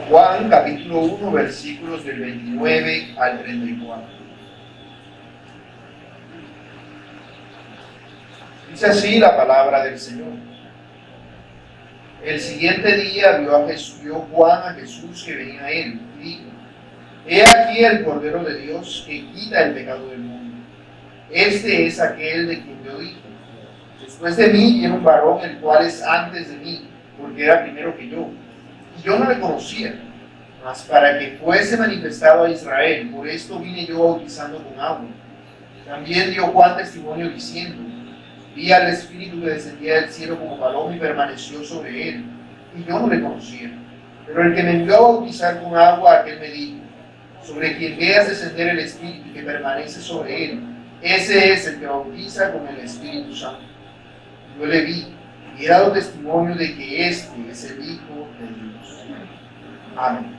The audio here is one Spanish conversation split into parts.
Juan capítulo 1, versículos del 29 al 34. Dice así la palabra del Señor. El siguiente día vio Juan a Jesús que venía a él y dijo: He aquí el Cordero de Dios que quita el pecado del mundo. Este es aquel de quien yo dije: Después de mí viene un varón el cual es antes de mí, porque era primero que yo. Y yo no le conocía, mas para que fuese manifestado a Israel, por esto vine yo bautizando con agua. También dio Juan testimonio diciendo: Vi al Espíritu que descendía del cielo como paloma y permaneció sobre él, y yo no le conocía. Pero el que me envió a bautizar con agua, aquel me dijo: Sobre quien veas descender el Espíritu y que permanece sobre él, ese es el que bautiza con el Espíritu Santo. Yo le vi y he dado testimonio de que este es el Hijo de Dios. Amén.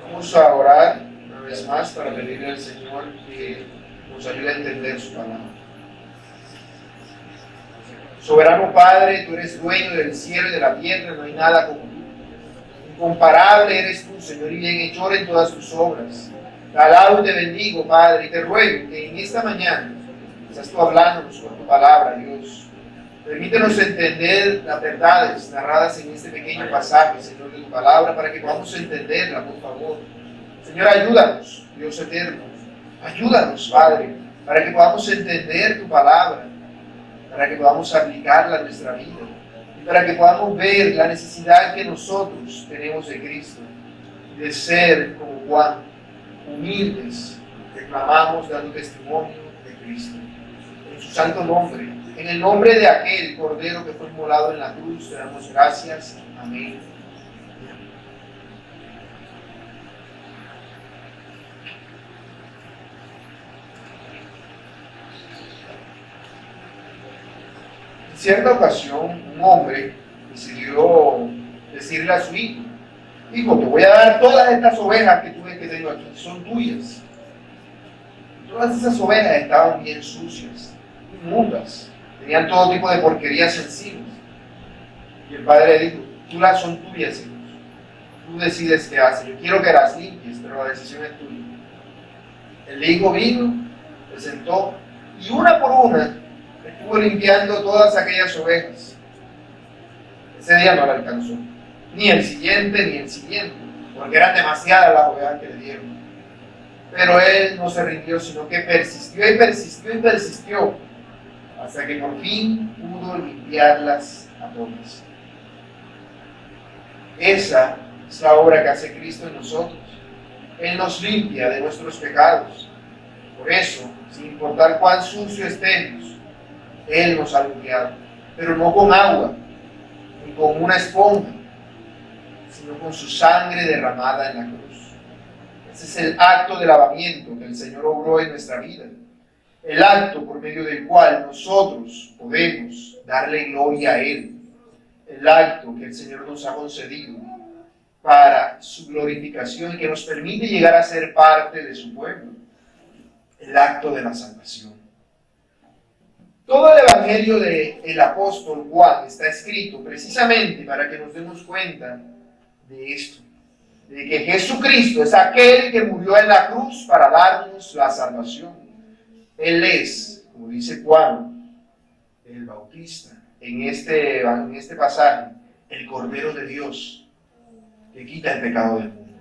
Vamos a orar una vez más para pedirle al Señor que nos ayude a entender su palabra. Soberano Padre, tú eres dueño del cielo y de la tierra, no hay nada como tú. Incomparable eres tú, Señor, y bienhechor en todas tus obras. Te alabo y te bendigo, Padre, y te ruego que en esta mañana estás tú hablándonos con tu palabra, Dios. Permítenos entender las verdades narradas en este pequeño pasaje, Señor, de tu palabra, para que podamos entenderla, por favor. Señor, ayúdanos, Dios eterno. Ayúdanos, Padre, para que podamos entender tu palabra, para que podamos aplicarla a nuestra vida y para que podamos ver la necesidad que nosotros tenemos de Cristo, de ser como Juan, humildes, que clamamos dando testimonio de Cristo. En su santo nombre, en el nombre de aquel Cordero que fue inmolado en la cruz, te damos gracias. Amén. En cierta ocasión, un hombre decidió decirle a su hijo: Hijo, te voy a dar todas estas ovejas que tengo aquí, son tuyas. Todas esas ovejas estaban bien sucias, inmundas, tenían todo tipo de porquerías encima. Y el padre dijo: son tuyas, hijos. Tú decides qué haces. Yo quiero que las limpies, pero la decisión es tuya. El hijo vino, se sentó y una por una estuvo limpiando todas aquellas ovejas. Ese día no le alcanzó, ni el siguiente, porque eran demasiadas las ovejas que le dieron. Pero él no se rindió, sino que persistió y persistió y persistió, hasta que por fin pudo limpiarlas a todas. Esa es la obra que hace Cristo en nosotros. Él nos limpia de nuestros pecados. Por eso, sin importar cuán sucio estemos, Él nos ha limpiado, pero no con agua, ni con una esponja, sino con su sangre derramada en la cruz. Ese es el acto de lavamiento que el Señor obró en nuestra vida, el acto por medio del cual nosotros podemos darle gloria a Él, el acto que el Señor nos ha concedido para su glorificación y que nos permite llegar a ser parte de su pueblo, el acto de la salvación. Todo el evangelio del apóstol Juan está escrito precisamente para que nos demos cuenta de esto, de que Jesucristo es aquel que murió en la cruz para darnos la salvación. Él es, como dice Juan el Bautista en este pasaje, el Cordero de Dios que quita el pecado del mundo.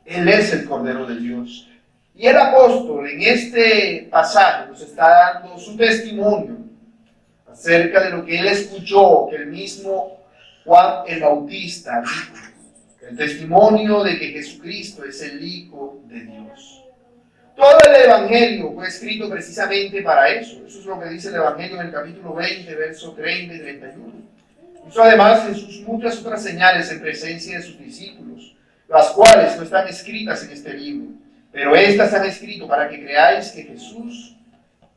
Él es el Cordero de Dios. Y el apóstol en este pasaje nos está dando su testimonio acerca de lo que él escuchó, que el mismo Juan el Bautista dijo, el testimonio de que Jesucristo es el Hijo de Dios. Todo el Evangelio fue escrito precisamente para eso. Eso es lo que dice el Evangelio en el capítulo 20, verso 30 y 31. Hizo además en sus muchas otras señales en presencia de sus discípulos, las cuales no están escritas en este libro, pero estas han escrito para que creáis que Jesús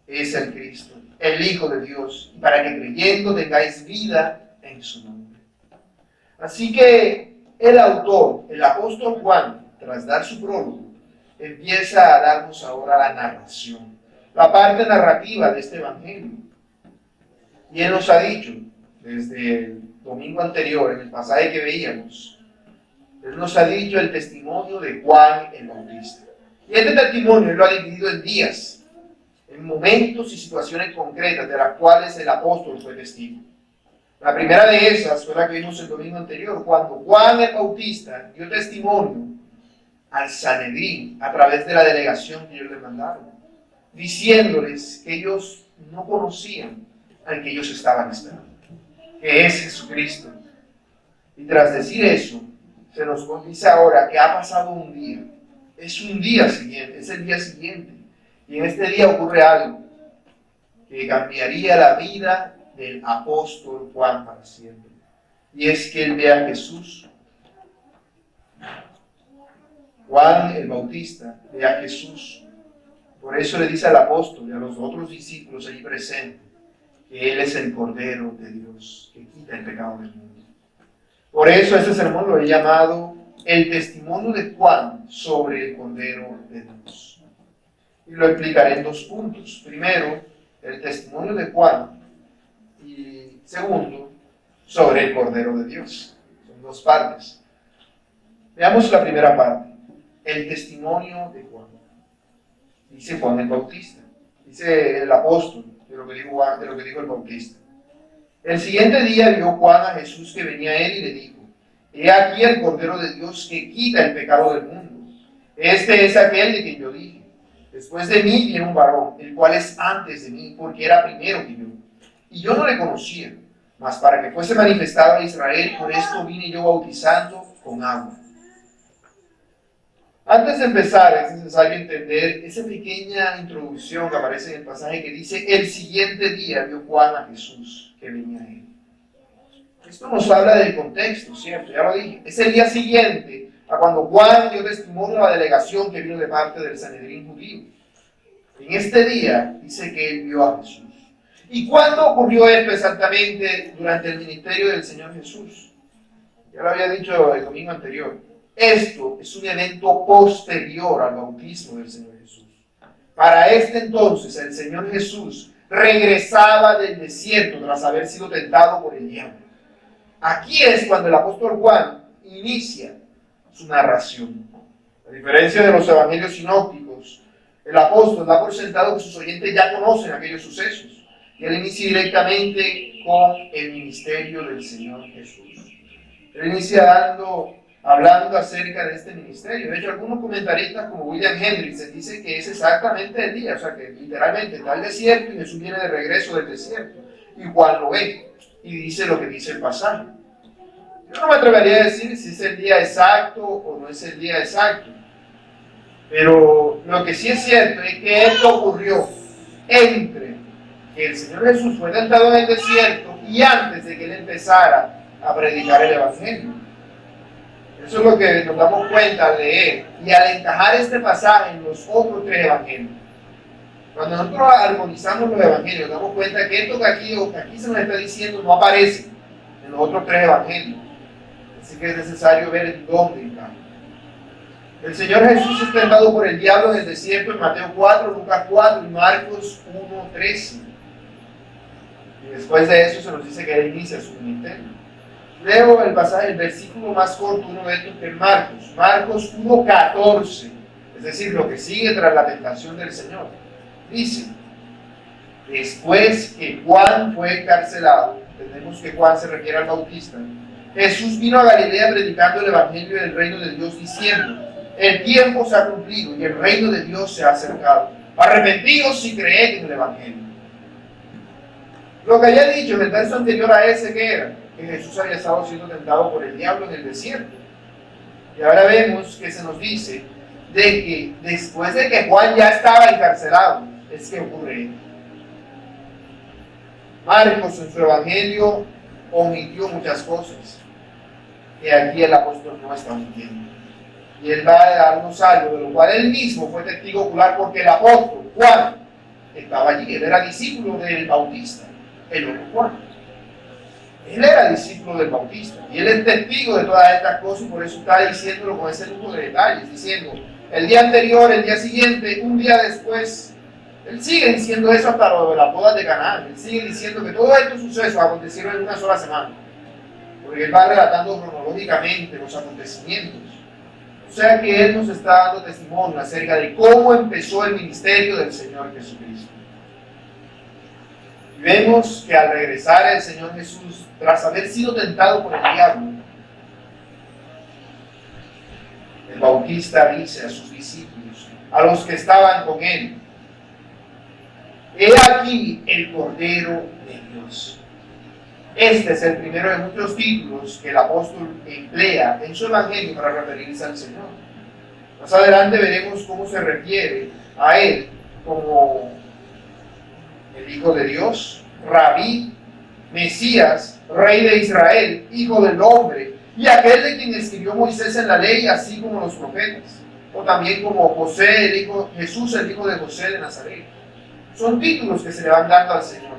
es el Cristo, el Hijo de Dios, y para que creyendo tengáis vida en su nombre. Así que el autor, el apóstol Juan, tras dar su prólogo, empieza a darnos ahora la narración, la parte narrativa de este evangelio. Y él nos ha dicho, desde el domingo anterior, en el pasaje que veíamos, Él nos ha dicho el testimonio de Juan el Bautista. Y este testimonio Él lo ha dividido en días, en momentos y situaciones concretas de las cuales el apóstol fue testigo. La primera de esas fue la que vimos el domingo anterior, cuando Juan el Bautista dio testimonio al Sanedrín a través de la delegación que ellos le mandaron, diciéndoles que ellos no conocían al que ellos estaban esperando, que es Jesucristo. Y tras decir eso, se nos dice ahora que ha pasado un día. Es un día siguiente, es el día siguiente. Y en este día ocurre algo que cambiaría la vida del apóstol Juan para siempre. Y es que él ve a Jesús. Juan el Bautista ve a Jesús. Por eso le dice al apóstol y a los otros discípulos allí presentes que Él es el Cordero de Dios que quita el pecado del mundo. Por eso ese sermón lo he llamado el testimonio de Juan sobre el Cordero de Dios. Y lo explicaré en dos puntos. Primero, el testimonio de Juan. Y segundo, sobre el Cordero de Dios. Son dos partes. Veamos la primera parte. El testimonio de Juan. Dice Juan el Bautista. Dice el apóstol de lo que dijo el Bautista. El siguiente día vio Juan a Jesús que venía a él y le dijo: He aquí el Cordero de Dios que quita el pecado del mundo. Este es aquel de quien yo dije: Después de mí viene un varón, el cual es antes de mí, porque era primero que yo. Y yo no le conocía, mas para que fuese manifestado a Israel, por esto vine yo bautizando con agua. Antes de empezar, es necesario entender esa pequeña introducción que aparece en el pasaje que dice: el siguiente día vio Juan a Jesús que venía a él. Esto nos habla del contexto, ¿cierto? Ya lo dije. Es el día siguiente a cuando Juan dio testimonio a la delegación que vino de parte del Sanedrín judío. En este día dice que él vio a Jesús. ¿Y cuándo ocurrió esto exactamente durante el ministerio del Señor Jesús? Ya lo había dicho el domingo anterior. Esto es un evento posterior al bautismo del Señor Jesús. Para este entonces el Señor Jesús regresaba del desierto tras haber sido tentado por el diablo. Aquí es cuando el apóstol Juan inicia su narración. A diferencia de los evangelios sinópticos, el apóstol da por sentado que sus oyentes ya conocen aquellos sucesos. Y él inicia directamente con el ministerio del Señor Jesús. Él inicia hablando acerca de este ministerio. De hecho, algunos comentaristas como William Hendricks dicen que es exactamente el día, o sea que literalmente está el desierto y Jesús viene de regreso del desierto. Y Juan lo ve y dice lo que dice el pasaje. Yo no me atrevería a decir si es el día exacto o no es el día exacto. Pero lo que sí es cierto es que esto ocurrió entre que el Señor Jesús fue tentado en el desierto y antes de que Él empezara a predicar el Evangelio. Eso es lo que nos damos cuenta al leer y al encajar este pasaje en los otros tres evangelios. Cuando nosotros armonizamos los evangelios, nos damos cuenta que esto que aquí se nos está diciendo no aparece en los otros tres evangelios. Así que es necesario ver en dónde encaja. El Señor Jesús es tentado por el diablo en el desierto en Mateo 4, Lucas 4 y Marcos 1:13. Y después de eso se nos dice que Él inicia su ministerio. Leo el pasaje, el versículo más corto, uno de estos, que es Marcos 1:14, es decir, lo que sigue tras la tentación del Señor. Dice: después que Juan fue encarcelado, entendemos que Juan se refiere al Bautista, Jesús vino a Galilea predicando el Evangelio del reino de Dios, diciendo: el tiempo se ha cumplido y el reino de Dios se ha acercado. Arrepentidos y creed en el Evangelio. Lo que había dicho en el verso anterior a ese, que era que Jesús había estado siendo tentado por el diablo en el desierto. Y ahora vemos que se nos dice de que después de que Juan ya estaba encarcelado, es que ocurre esto. Marcos en su evangelio omitió muchas cosas que aquí el apóstol no está omitiendo. Y él va a darnos algo de lo cual él mismo fue testigo ocular, porque el apóstol Juan estaba allí. Él era discípulo del Bautista, el otro Juan. Él era discípulo del Bautista y él es testigo de todas estas cosas, y por eso está diciéndolo con ese tipo de detalles, diciendo el día anterior, el día siguiente, un día después. Él sigue diciendo eso hasta lo de las bodas de Canaán. Él sigue diciendo que todos estos sucesos acontecieron en una sola semana. porque él va relatando cronológicamente los acontecimientos. O sea que él nos está dando testimonio acerca de cómo empezó el ministerio del Señor Jesucristo. Y vemos que al regresar el Señor Jesús, tras haber sido tentado por el diablo, el Bautista dice a sus discípulos, a los que estaban con él: he aquí el Cordero de Dios. Este es el primero de muchos títulos que el apóstol emplea en su evangelio para referirse al Señor. Más adelante veremos cómo se refiere a él como el Hijo de Dios, Rabí, Mesías, Rey de Israel, Hijo del Hombre, y aquel de quien escribió Moisés en la ley, así como los profetas, o también como José, Jesús, el hijo de José de Nazaret. Son títulos que se le van dando al Señor.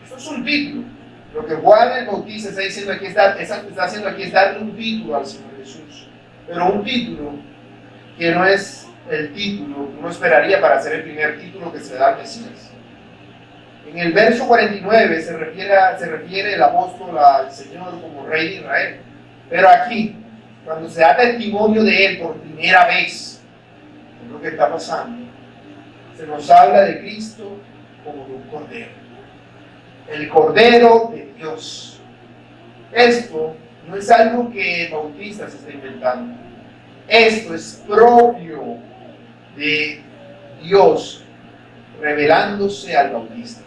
Eso es un título. Lo que Juan el Bautista está diciendo aquí, está haciendo aquí es darle un título al Señor Jesús. Pero un título que no es el título que uno esperaría para ser el primer título que se le da al Mesías. En el verso 49 se refiere el apóstol al Señor como Rey de Israel. Pero aquí, cuando se da testimonio de Él por primera vez, es lo que está pasando, se nos habla de Cristo como de un Cordero. El Cordero de Dios. Esto no es algo que el Bautista se está inventando. Esto es propio de Dios revelándose al Bautista.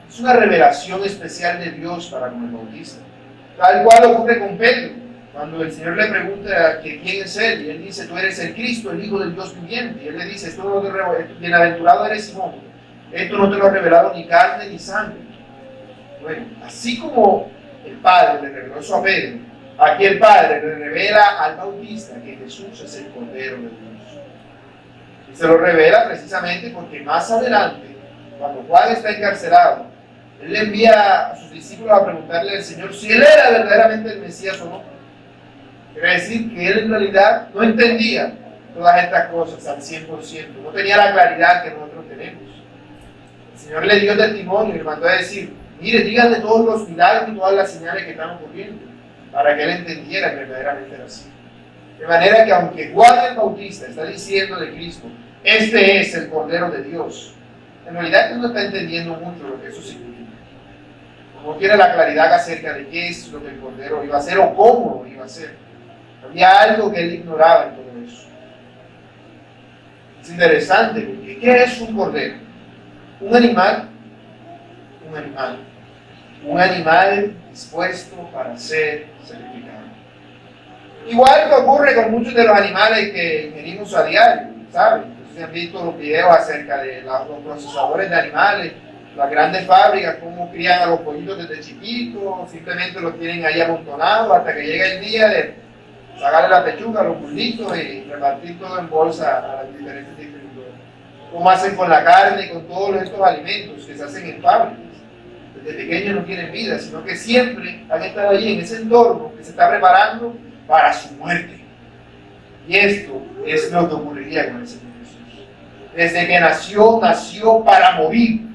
Es una revelación especial de Dios para con el Bautista. Tal cual ocurre con Pedro, cuando el Señor le pregunta que quién es él, y él dice: tú eres el Cristo, el Hijo del Dios viviente. Y él le dice: bienaventurado eres Simón, esto no te lo ha revelado ni carne ni sangre. Bueno, así como el Padre le reveló eso a Pedro, aquí el Padre le revela al Bautista que Jesús es el Cordero de Dios. Y se lo revela precisamente porque más adelante, cuando Juan está encarcelado, él le envía a sus discípulos a preguntarle al Señor si él era verdaderamente el Mesías o no. Quiere decir que él en realidad no entendía todas estas cosas al 100%, no tenía la claridad que nosotros tenemos. El Señor le dio testimonio y le mandó a decir: mire, díganle todos los milagros y todas las señales que están ocurriendo, para que él entendiera que verdaderamente era así. De manera que aunque Juan el Bautista está diciendo de Cristo: este es el Cordero de Dios, en realidad él no está entendiendo mucho lo que eso significa. No tiene la claridad acerca de qué es lo que el Cordero iba a hacer o cómo lo iba a hacer. Había algo que él ignoraba en todo eso. Es interesante porque ¿qué es un cordero? Un animal dispuesto para ser sacrificado. Igual que ocurre con muchos de los animales que ingerimos a diario, ¿saben? Ustedes han visto los videos acerca de los procesadores de animales, las grandes fábricas, cómo crían a los pollitos desde chiquitos, simplemente los tienen ahí amontonados hasta que llega el día de sacarle la pechuga a los burlitos y repartir todo en bolsa a las diferentes distribuidoras. Cómo hacen con la carne y con todos estos alimentos que se hacen en fábricas. Desde pequeños no tienen vida, sino que siempre han estado allí en ese entorno que se está preparando para su muerte. Y esto es lo que ocurriría con el Señor Jesús. Desde que nació para morir.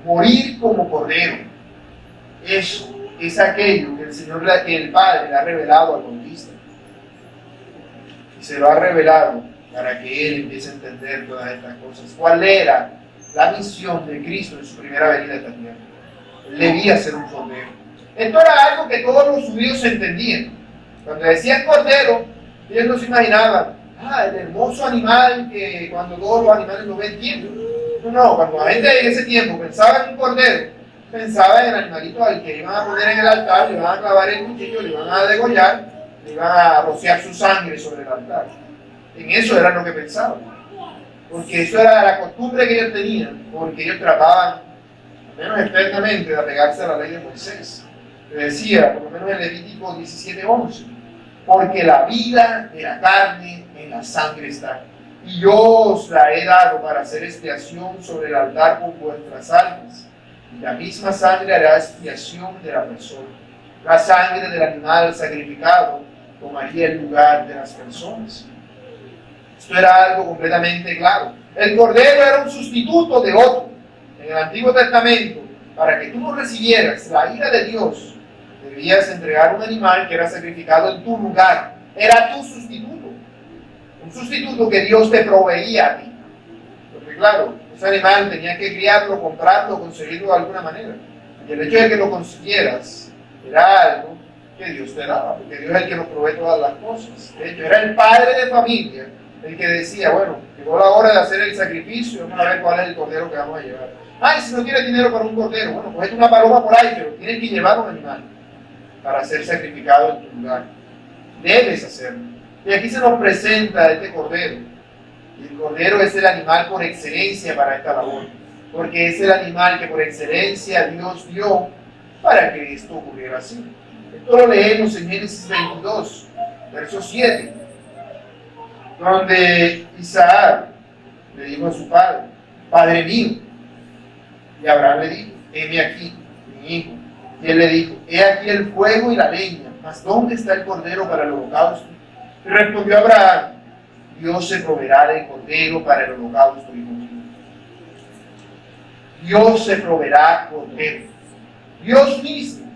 Morir como cordero. Eso es aquello que el Padre le ha revelado al Bautista. Y se lo ha revelado para que él empiece a entender todas estas cosas. ¿Cuál era la misión de Cristo en su primera venida a esta tierra? Él debía ser un cordero. Esto era algo que todos los judíos entendían. Cuando decían cordero, ellos no se imaginaban: el hermoso animal que cuando todos los animales lo ven tiemblan. No, cuando la gente en ese tiempo pensaba en un cordero, pensaba en el animalito al que iban a poner en el altar, le iban a clavar el cuchillo, le iban a degollar, le iban a rociar su sangre sobre el altar. En eso era lo que pensaban. Porque eso era la costumbre que ellos tenían, porque ellos trataban, al menos externamente, de apegarse a la ley de Moisés. Que decía, por lo menos en Levítico 17:11, porque la vida de la carne en la sangre está. Y yo os la he dado para hacer expiación sobre el altar por vuestras almas. Y la misma sangre hará expiación de la persona. La sangre del animal sacrificado tomaría el lugar de las personas. Esto era algo completamente claro. El cordero era un sustituto de otro. En el Antiguo Testamento, para que tú no recibieras la ira de Dios Debías entregar un animal que era sacrificado en tu lugar. Era tu sustituto. Un sustituto que Dios te proveía a ti. Porque claro, ese animal tenía que criarlo, comprarlo, conseguirlo de alguna manera. Y el hecho de que lo consiguieras era algo que Dios te daba, porque Dios es el que nos provee todas las cosas. De hecho, era el padre de familia el que decía, bueno, llegó la hora de hacer el sacrificio, vamos a ver cuál es el cordero que vamos a llevar. Ay, si no tienes dinero para un cordero, bueno, cogete una paloma por ahí, pero tienes que llevar un animal para ser sacrificado en tu lugar. Debes hacerlo. Y aquí se nos presenta este cordero. Y el cordero es el animal por excelencia para esta labor, porque es el animal que por excelencia Dios dio para que esto ocurriera así. Esto lo leemos en Génesis 22, verso 7, donde Isaac le dijo a su padre, Padre mío, y Abraham le dijo, heme aquí, mi hijo. Y él le dijo, he aquí el fuego y la leña, mas ¿dónde está el cordero para el holocausto? Y respondió Abraham, Dios se proveerá del cordero para el holocausto, hijo mío. Dios se proveerá cordero. Dios mismo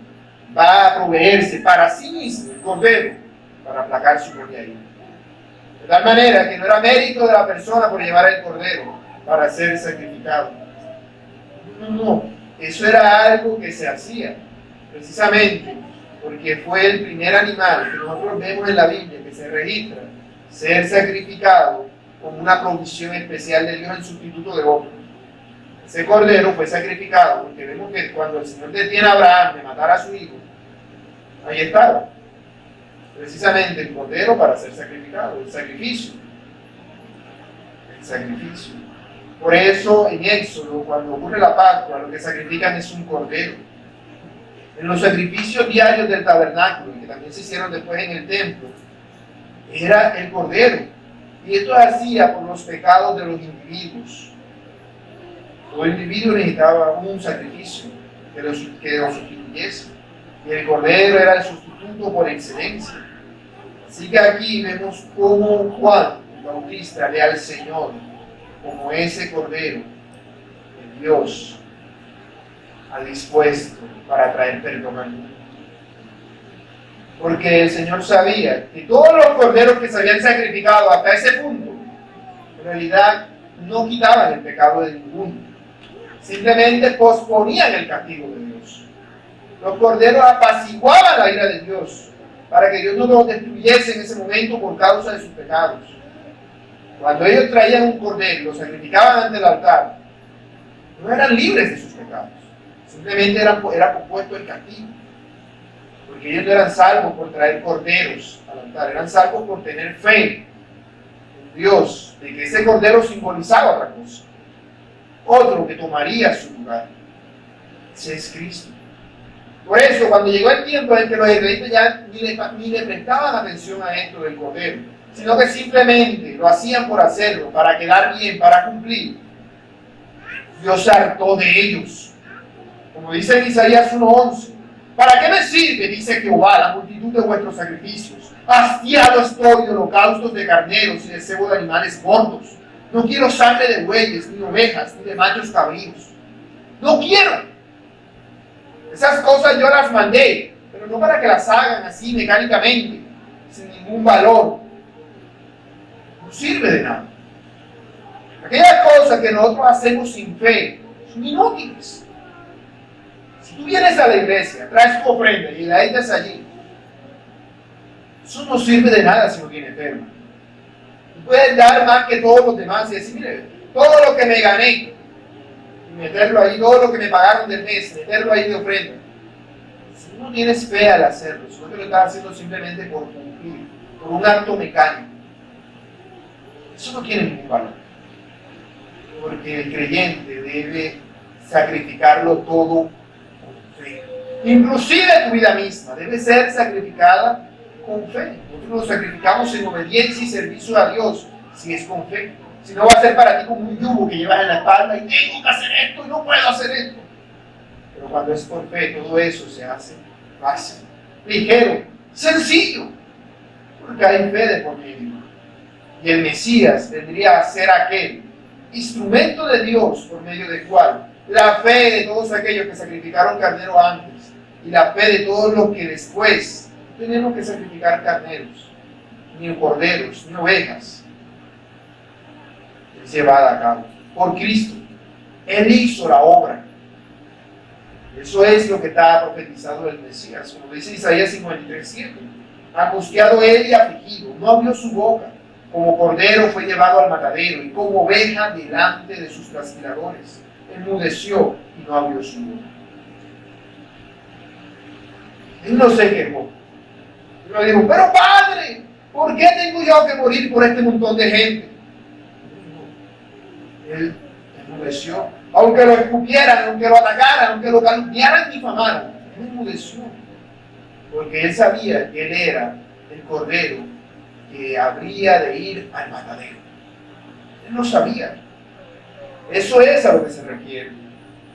va a proveerse para sí mismo el cordero para aplacar su propia ira. De tal manera que no era mérito de la persona por llevar el cordero para ser sacrificado. No, eso era algo que se hacía precisamente porque fue el primer animal que nosotros vemos en la Biblia que se registra ser sacrificado como una provisión especial de Dios en sustituto de otro. Ese cordero fue sacrificado porque vemos que cuando el Señor detiene a Abraham de matar a su hijo, ahí estaba precisamente el cordero para ser sacrificado, el sacrificio. Por eso en Éxodo, cuando ocurre la Pascua, lo que sacrifican es un cordero. En los sacrificios diarios del tabernáculo, que también se hicieron después en el templo, era el cordero. Y esto hacía por los pecados de los individuos. Todo individuo necesitaba un sacrificio que lo sustituyese. Y el cordero era el sustituto por excelencia. Así que aquí vemos cómo Juan el Bautista ve al Señor como ese cordero que Dios ha dispuesto para traer perdón al mundo. Porque el Señor sabía que todos los corderos que se habían sacrificado hasta ese punto, en realidad no quitaban el pecado de ninguno. Simplemente posponían el castigo de Dios. Los corderos apaciguaban la ira de Dios para que Dios no los destruyese en ese momento por causa de sus pecados. Cuando ellos traían un cordero y lo sacrificaban ante el altar, no eran libres de sus pecados. Simplemente era compuesto el castigo. Porque ellos no eran salvos por traer corderos al altar, eran salvos por tener fe en Dios, de que ese cordero simbolizaba otra cosa. Otro que tomaría su lugar. Ese es Cristo. Por eso, cuando llegó el tiempo en que los israelitas ya ni le prestaban atención a esto del cordero, sino que simplemente lo hacían por hacerlo, para quedar bien, para cumplir, Dios se hartó de ellos. Como dice en Isaías 1:11, ¿para qué me sirve, dice Jehová, la multitud de vuestros sacrificios? Hastiado estoy de holocaustos de carneros y de cebo de animales gordos. No quiero sangre de bueyes, ni ovejas, ni de machos cabríos. No quiero. Esas cosas yo las mandé, pero no para que las hagan así mecánicamente, sin ningún valor. No sirve de nada. Aquellas cosas que nosotros hacemos sin fe son inútiles. Si tú vienes a la iglesia, traes tu ofrenda y la echas allí, eso no sirve de nada si no tienes fe. Tú puedes dar más que todos los demás y decir, mire, todo lo que me gané, y meterlo ahí, todo lo que me pagaron del mes, meterlo ahí de ofrenda. Si tú no tienes fe al hacerlo, si no te lo estás haciendo simplemente por cumplir, por un acto mecánico, eso no tiene ningún valor. Porque el creyente debe sacrificarlo todo con fe. Inclusive tu vida misma debe ser sacrificada con fe. Nosotros lo sacrificamos en obediencia y servicio a Dios, si es con fe. Si no, va a ser para ti como un yugo que llevas en la espalda y tengo que hacer esto y no puedo hacer esto. Pero cuando es por fe, todo eso se hace fácil, ligero, sencillo, porque hay fe de por medio. Y el Mesías vendría a ser aquel instrumento de Dios por medio del cual la fe de todos aquellos que sacrificaron carnero antes y la fe de todos los que después no tenemos que sacrificar carneros, ni corderos, ni ovejas, es llevada a cabo por Cristo. Él hizo la obra. Eso es lo que está profetizado del Mesías, como dice Isaías 53:7. Angustiado él y afligido, no abrió su boca. Como cordero fue llevado al matadero, y como oveja delante de sus trasquiladores. Enmudeció y no abrió su boca. Él no se quejó. Él no dijo, pero padre, ¿por qué tengo yo que morir por este montón de gente? Él enmudeció. Aunque lo escupieran, aunque lo atacaran, aunque lo calumniaran y difamaran, él enmudeció. Porque él sabía que él era el cordero que habría de ir al matadero. Él lo sabía. Eso es a lo que se refiere.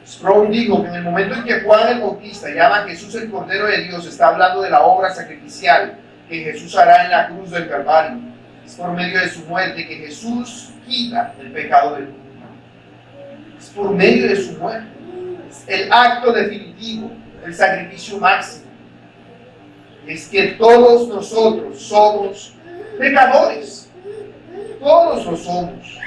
Sproul dijo que en el momento en que Juan el Bautista llama a Jesús el Cordero de Dios, está hablando de la obra sacrificial que Jesús hará en la cruz del Calvario. Es por medio de su muerte que Jesús quita el pecado del mundo. Es por medio de su muerte. Es el acto definitivo, el sacrificio máximo. Es que todos nosotros somos pecadores. Todos lo somos.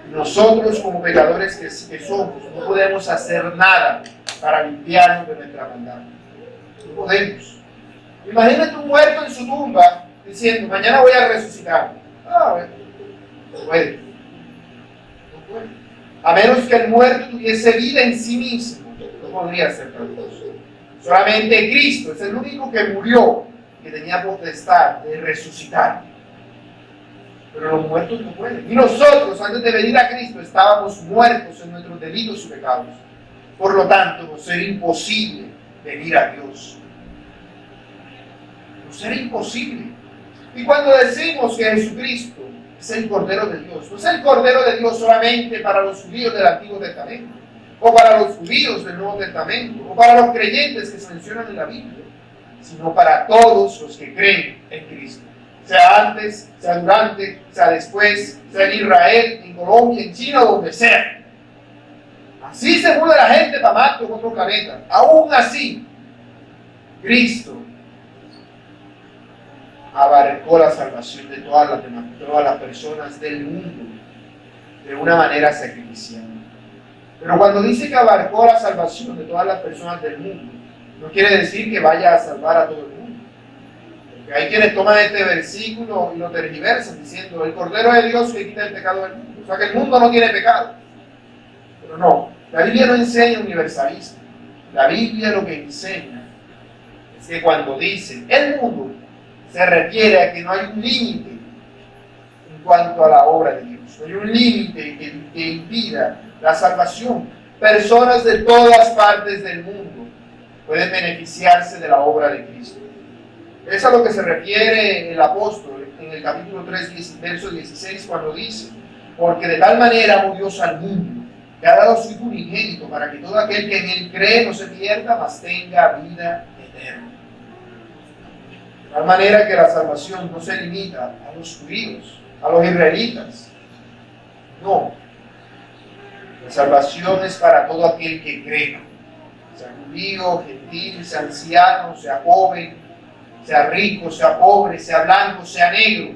Nosotros como pecadores que somos, no podemos hacer nada para limpiarnos de nuestra maldad. No podemos. Imagínate un muerto en su tumba diciendo, mañana voy a resucitar. Bueno, no puede. No puede. A menos que el muerto tuviese vida en sí mismo, no podría ser tal cosa. Solamente Cristo es el único que murió, que tenía potestad de resucitar. Pero los muertos no pueden. Y nosotros, antes de venir a Cristo, estábamos muertos en nuestros delitos y pecados. Por lo tanto, nos era imposible venir a Dios. Nos era imposible. Y cuando decimos que Jesucristo es el Cordero de Dios, no es el Cordero de Dios solamente para los judíos del Antiguo Testamento, o para los judíos del Nuevo Testamento, o para los creyentes que se mencionan en la Biblia, sino para todos los que creen en Cristo. Sea antes, sea durante, sea después, sea en Israel, en Colombia, en China, donde sea. Así se mueve la gente para Marte o otro planeta. Aún así, Cristo abarcó la salvación de todas las personas del mundo de una manera sacrificial. Pero cuando dice que abarcó la salvación de todas las personas del mundo, no quiere decir que vaya a salvar a todo el mundo. Porque hay quienes toman este versículo y lo tergiversan diciendo el Cordero de Dios que quita el pecado del mundo. O sea que el mundo no tiene pecado. Pero no, la Biblia no enseña universalismo. La Biblia lo que enseña es que cuando dice el mundo, se refiere a que no hay un límite en cuanto a la obra de Dios. No hay un límite que impida la salvación. Personas de todas partes del mundo pueden beneficiarse de la obra de Cristo. Es a lo que se refiere el apóstol en el capítulo 3, verso 16, cuando dice, porque de tal manera amó Dios al mundo, que ha dado su Hijo unigénito, para que todo aquel que en él cree no se pierda, mas tenga vida eterna. De tal manera que la salvación no se limita a los judíos, a los israelitas. No. La salvación es para todo aquel que cree. Sea judío, gentil, sea anciano, sea joven, sea rico, sea pobre, sea blanco, sea negro,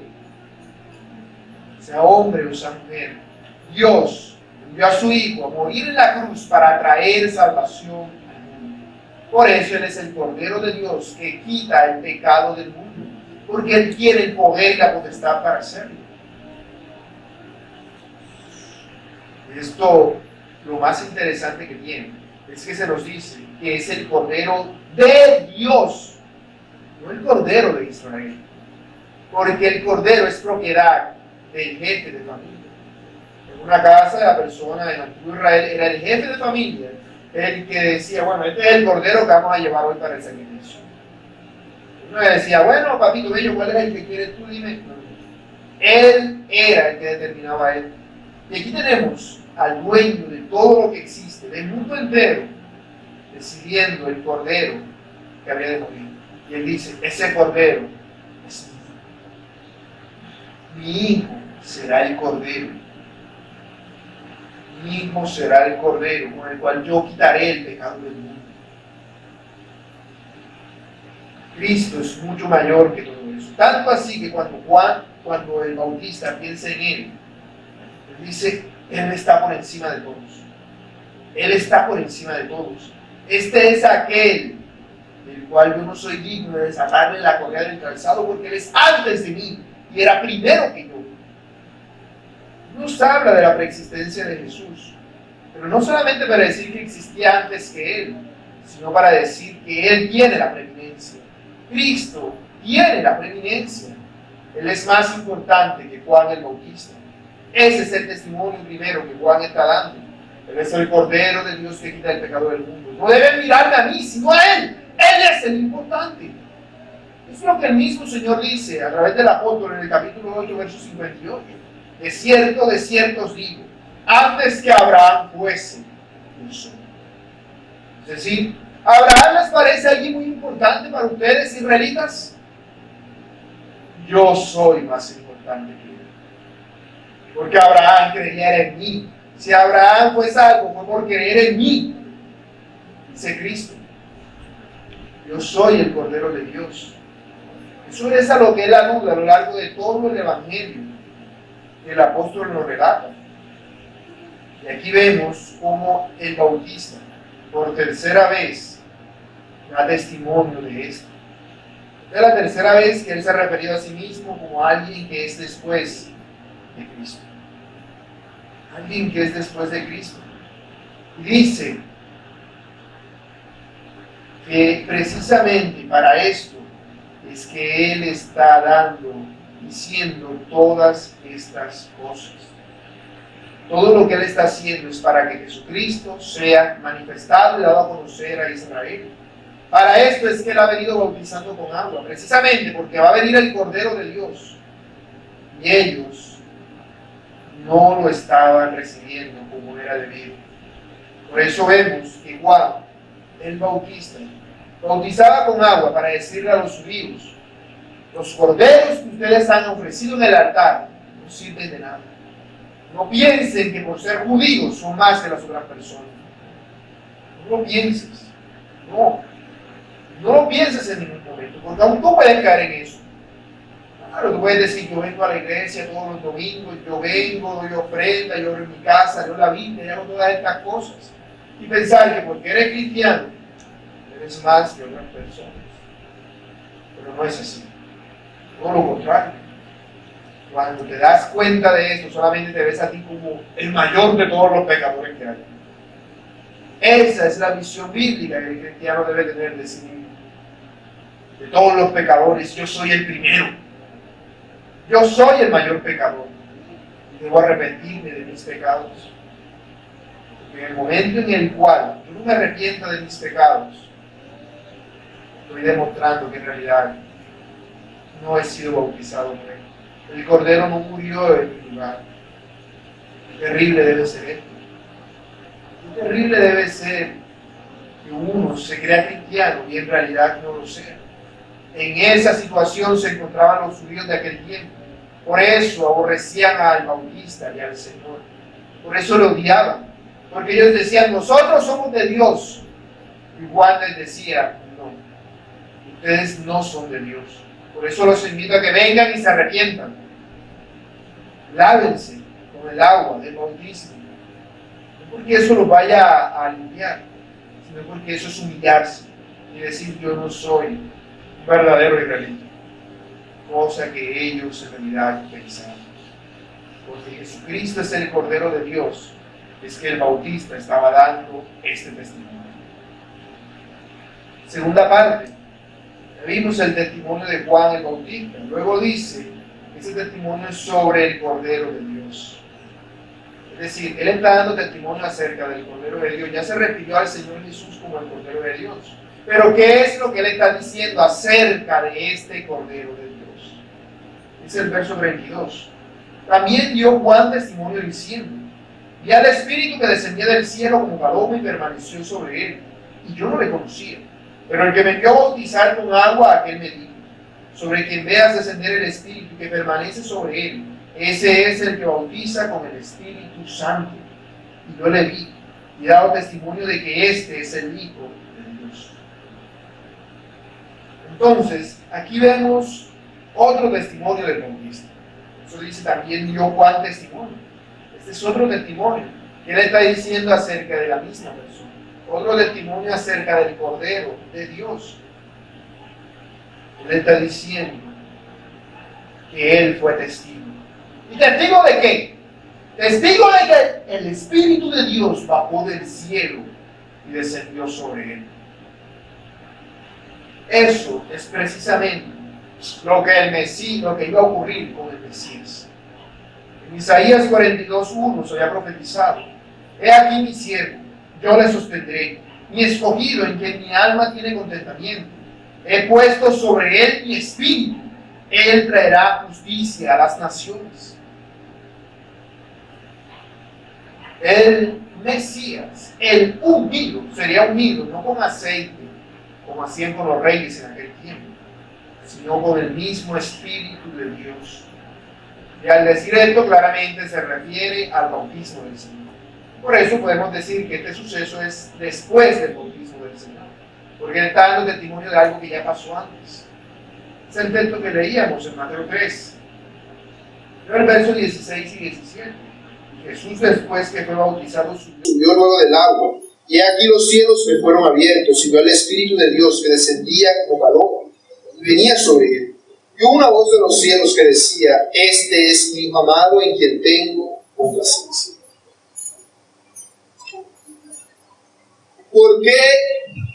sea hombre o sea mujer. Dios envió a su Hijo a morir en la cruz para traer salvación. Por eso Él es el Cordero de Dios que quita el pecado del mundo, porque Él tiene el poder y la potestad para hacerlo. Esto, lo más interesante que tiene, es que se nos dice que es el Cordero de Dios, no el Cordero de Israel, porque el Cordero es propiedad del jefe de familia. En una casa, la persona en antiguo Israel era el jefe de familia, el que decía, bueno, este es el cordero que vamos a llevar hoy para el sacrificio. Uno le decía, bueno, papito bello, ¿cuál es el que quieres tú? Dime. No. Él era el que determinaba él. Y aquí tenemos al dueño de todo lo que existe, del mundo entero, decidiendo el cordero que había de morir. Y él dice, ese cordero es mi hijo será el cordero. Mi hijo será el cordero con el cual yo quitaré el pecado del mundo. Cristo es mucho mayor que todo eso. Tanto así que cuando el Bautista piensa en Él dice, Él está por encima de todos. Él está por encima de todos. Este es aquel del cual yo no soy digno de desatarle la correa del calzado, porque Él es antes de mí y era primero que yo. Nos habla de la preexistencia de Jesús, pero no solamente para decir que existía antes que Él, sino para decir que Él tiene la preeminencia. Cristo tiene la preeminencia. Él es más importante que Juan el Bautista. Ese es el testimonio primero que Juan está dando. Él es el Cordero de Dios que quita el pecado del mundo. No deben mirarme a mí, sino a Él. Él es el importante. Eso es lo que el mismo Señor dice a través del apóstol en el capítulo 8, verso 58. De cierto os digo, antes que Abraham fuese, yo soy. Es decir, ¿Abraham les parece alguien muy importante para ustedes, israelitas? Yo soy más importante que él. Porque Abraham creyera en mí. Si Abraham fue salvo, fue por creer en mí. Dice Cristo. Yo soy el Cordero de Dios. Eso es a lo que él alude a lo largo de todo el Evangelio. El apóstol nos relata. Y aquí vemos cómo el Bautista, por tercera vez, da testimonio de esto. Es la tercera vez que él se ha referido a sí mismo como alguien que es después de Cristo. Alguien que es después de Cristo. Y dice que precisamente para esto es que él está diciendo todas estas cosas. Todo lo que él está haciendo es para que Jesucristo sea manifestado y dado a conocer a Israel. Para esto es que él ha venido bautizando con agua, precisamente porque va a venir el Cordero de Dios. Y ellos no lo estaban recibiendo como era debido. Por eso vemos que Juan, el Bautista, bautizaba con agua para decirle a los judíos: los corderos que ustedes han ofrecido en el altar no sirven de nada. No piensen que por ser judíos son más que las otras personas. No lo pienses. No lo pienses en ningún momento, porque aún tú puedes caer en eso. Claro, tú puedes decir: yo vengo a la iglesia todos los domingos, yo vengo, doy ofrenda, yo oro en mi casa, leo la Biblia, y hago todas estas cosas. Y pensar que porque eres cristiano, eres más que otras personas. Pero no es así. Todo lo contrario. Cuando te das cuenta de esto, solamente te ves a ti como el mayor de todos los pecadores que hay. Esa es la visión bíblica que el cristiano debe tener de sí mismo. De todos los pecadores, yo soy el primero. Yo soy el mayor pecador. Y debo arrepentirme de mis pecados. Porque en el momento en el cual yo no me arrepiento de mis pecados, estoy demostrando que en realidad no he sido bautizado en él. El Cordero no murió en mi lugar. Qué terrible debe ser esto. Qué terrible debe ser que uno se crea cristiano y en realidad no lo sea. En esa situación se encontraban los judíos de aquel tiempo. Por eso aborrecían al Bautista y al Señor. Por eso lo odiaban. Porque ellos decían: nosotros somos de Dios. Y Juan les decía: no, ustedes no son de Dios. Por eso los invito a que vengan y se arrepientan. Lávense con el agua del bautismo. No porque eso los vaya a limpiar, sino porque eso es humillarse y decir: yo no soy un verdadero israelita. Cosa que ellos en realidad pensaban. Porque Jesucristo es el Cordero de Dios, es que el Bautista estaba dando este testimonio. Segunda parte. Vimos el testimonio de Juan el Bautista. Luego dice que ese testimonio es sobre el Cordero de Dios. Es decir, él está dando testimonio acerca del Cordero de Dios. Ya se refirió al Señor Jesús como el Cordero de Dios. Pero ¿qué es lo que él está diciendo acerca de este Cordero de Dios? Es el verso 32. También dio Juan testimonio diciendo: vi al Espíritu que descendía del cielo como paloma y permaneció sobre él. Y yo no le conocía. Pero el que me envió a bautizar con agua, aquel me dijo: sobre quien veas descender el Espíritu que permanece sobre él, ese es el que bautiza con el Espíritu Santo. Y yo le vi y he dado testimonio de que este es el Hijo de Dios. Entonces, aquí vemos otro testimonio del Bautista. Eso dice también dio Juan testimonio. Este es otro testimonio que él está diciendo acerca de la misma persona. Otro testimonio acerca del Cordero de Dios. Él está diciendo que él fue testigo. ¿Y testigo de qué? Testigo de que el Espíritu de Dios bajó del cielo y descendió sobre él. Eso es precisamente lo que el Mesías, lo que iba a ocurrir con el Mesías. En Isaías 42:1 se había profetizado: he aquí mi siervo, yo le sostendré, mi escogido en quien mi alma tiene contentamiento. He puesto sobre él mi espíritu, él traerá justicia a las naciones. El Mesías, el ungido, sería ungido no con aceite, como hacían con los reyes en aquel tiempo, sino con el mismo Espíritu de Dios. Y al decir esto, claramente se refiere al bautismo del Señor. Por eso podemos decir que este suceso es después del bautismo del Señor, porque él está dando testimonio de algo que ya pasó antes. Es el texto que leíamos en Mateo 3, el verso 16 y 17. Jesús, después que fue bautizado, subió luego del agua, y aquí los cielos le fueron abiertos, y vio el Espíritu de Dios que descendía como paloma y venía sobre él. Y hubo una voz de los cielos que decía: este es mi Hijo amado en quien tengo complacencia. ¿Por qué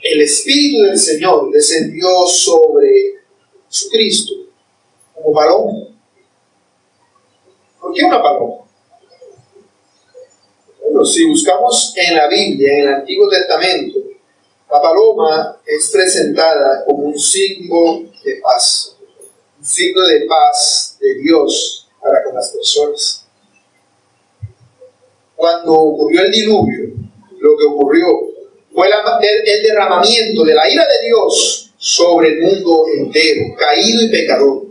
el Espíritu del Señor descendió sobre Jesucristo como paloma? ¿Por qué una paloma? Bueno, si buscamos en la Biblia, en el Antiguo Testamento, la paloma es presentada como un signo de paz, un signo de paz de Dios para con las personas. Cuando ocurrió el diluvio, lo que ocurrió fue el derramamiento de la ira de Dios sobre el mundo entero, caído y pecador.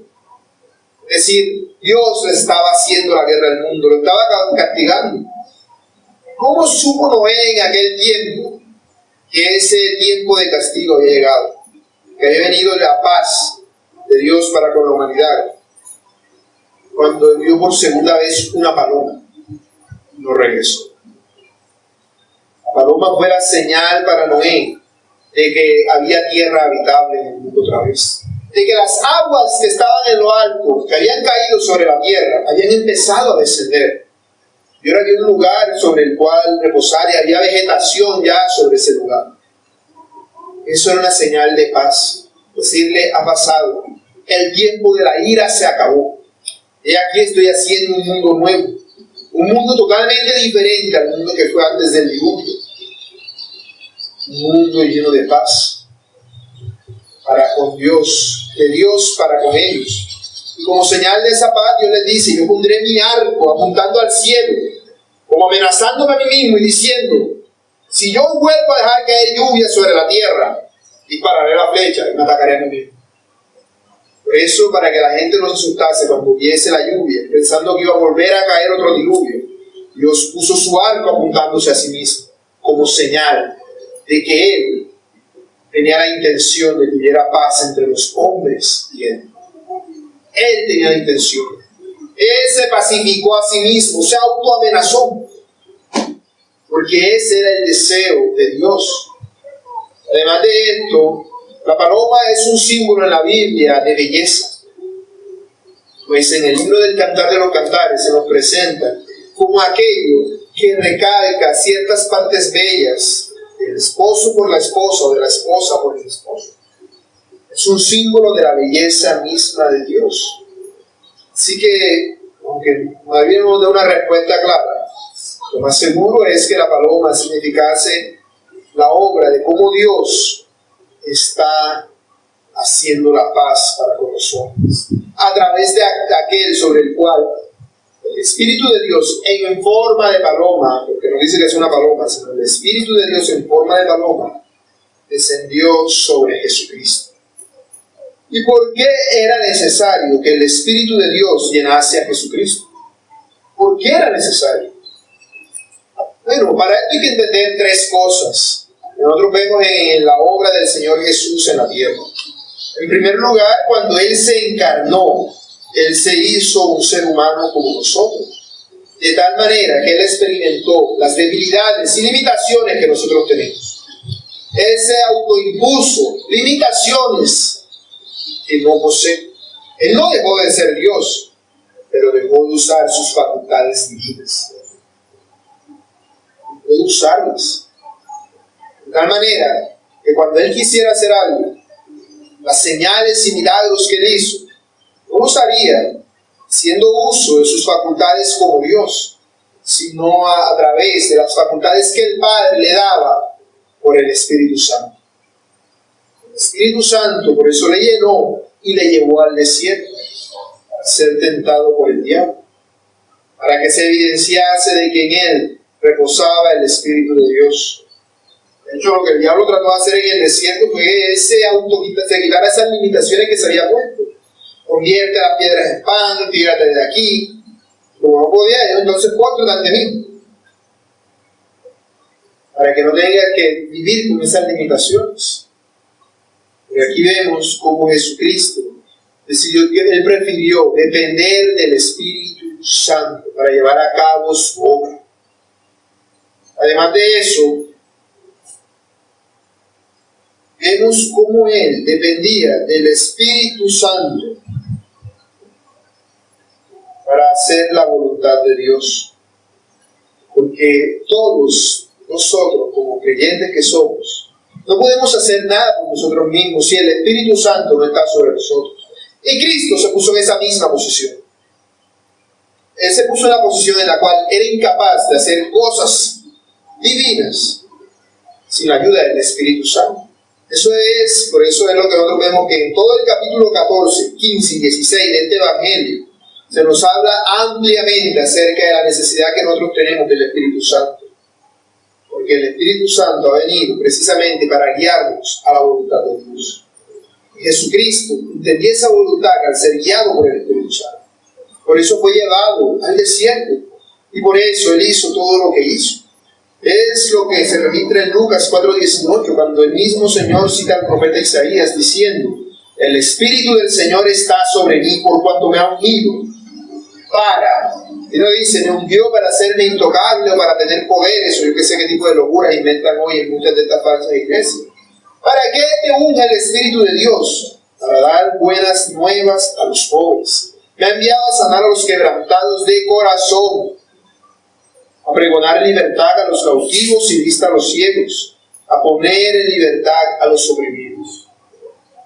Es decir, Dios estaba haciendo la guerra al mundo, lo estaba castigando. ¿Cómo supo Noé en aquel tiempo que ese tiempo de castigo había llegado? Que había venido la paz de Dios para con la humanidad. Cuando envió por segunda vez una paloma, no regresó. La paloma fue la señal para Noé de que había tierra habitable en el mundo otra vez. De que las aguas que estaban en lo alto, que habían caído sobre la tierra, habían empezado a descender. Y ahora había un lugar sobre el cual reposar y había vegetación ya sobre ese lugar. Eso era una señal de paz. Decirle: ha pasado. El tiempo de la ira se acabó. Y aquí estoy haciendo un mundo nuevo. Un mundo totalmente diferente al mundo que fue antes del diluvio. Un mundo lleno de paz. Para con Dios. De Dios para con ellos. Y como señal de esa paz, Dios les dice: yo pondré mi arco apuntando al cielo, como amenazándome a mí mismo y diciendo: si yo vuelvo a dejar caer lluvia sobre la tierra, dispararé la flecha y me atacaré a mí mismo. Por eso, para que la gente no se asustase cuando hubiese la lluvia, pensando que iba a volver a caer otro diluvio, Dios puso su arco apuntándose a sí mismo, como señal de que Él tenía la intención de que hubiera paz entre los hombres y Él. Él tenía la intención. Él se pacificó a sí mismo, se autoamenazó, porque ese era el deseo de Dios. Además de esto, la paloma es un símbolo en la Biblia de belleza, pues en el libro del Cantar de los Cantares se nos presenta como aquello que recalca ciertas partes bellas del esposo por la esposa o de la esposa por el esposo. Es un símbolo de la belleza misma de Dios. Así que, aunque todavía no nos da una respuesta clara, lo más seguro es que la paloma significase la obra de cómo Dios está haciendo la paz para con los hombres, a través de aquel sobre el cual el Espíritu de Dios en forma de paloma, porque no dice que es una paloma, sino el Espíritu de Dios en forma de paloma, descendió sobre Jesucristo. ¿Y por qué era necesario que el Espíritu de Dios llenase a Jesucristo? ¿Por qué era necesario? Bueno, para esto hay que entender tres cosas. Nosotros vemos en la obra del Señor Jesús en la tierra. En primer lugar, cuando Él se encarnó, Él se hizo un ser humano como nosotros, de tal manera que Él experimentó las debilidades y limitaciones que nosotros tenemos. Él se autoimpuso limitaciones que no posee. Él no dejó de ser Dios, pero dejó de usar sus facultades divinas. Dejó de usarlas. De tal manera que cuando Él quisiera hacer algo, las señales y milagros que Él hizo, no los haría haciendo uso de sus facultades como Dios, sino a través de las facultades que el Padre le daba por el Espíritu Santo. El Espíritu Santo por eso le llenó y le llevó al desierto a ser tentado por el diablo, para que se evidenciase de que en Él reposaba el Espíritu de Dios. De hecho, lo que el diablo trató de hacer en el desierto fue que se quitara esas limitaciones que se había puesto. Convierte las piedras en pan, tírate de aquí. Como no podía, entonces postre ante mí. Para que no tenga que vivir con esas limitaciones. Y aquí vemos cómo Jesucristo decidió que Él prefirió depender del Espíritu Santo para llevar a cabo su obra. Además de eso, vemos cómo Él dependía del Espíritu Santo para hacer la voluntad de Dios. Porque todos nosotros, como creyentes que somos, no podemos hacer nada por nosotros mismos si el Espíritu Santo no está sobre nosotros. Y Cristo se puso en esa misma posición. Él se puso en la posición en la cual era incapaz de hacer cosas divinas sin la ayuda del Espíritu Santo. Por eso es lo que nosotros vemos que en todo el capítulo 14, 15 y 16 de este Evangelio se nos habla ampliamente acerca de la necesidad que nosotros tenemos del Espíritu Santo. Porque el Espíritu Santo ha venido precisamente para guiarnos a la voluntad de Dios. Jesucristo entendía esa voluntad al ser guiado por el Espíritu Santo. Por eso fue llevado al desierto y por eso Él hizo todo lo que hizo. Es lo que se registra en Lucas 4:18, cuando el mismo Señor cita al profeta Isaías diciendo: el Espíritu del Señor está sobre mí por cuanto me ha ungido y no dice, me ungió para hacerme intocable o para tener poderes o yo qué sé qué tipo de locuras inventan hoy en muchas de estas falsas iglesias. ¿Para qué te unge el Espíritu de Dios? Para dar buenas nuevas a los pobres. Me ha enviado a sanar a los quebrantados de corazón, a pregonar libertad a los cautivos y vista a los ciegos, a poner en libertad a los oprimidos.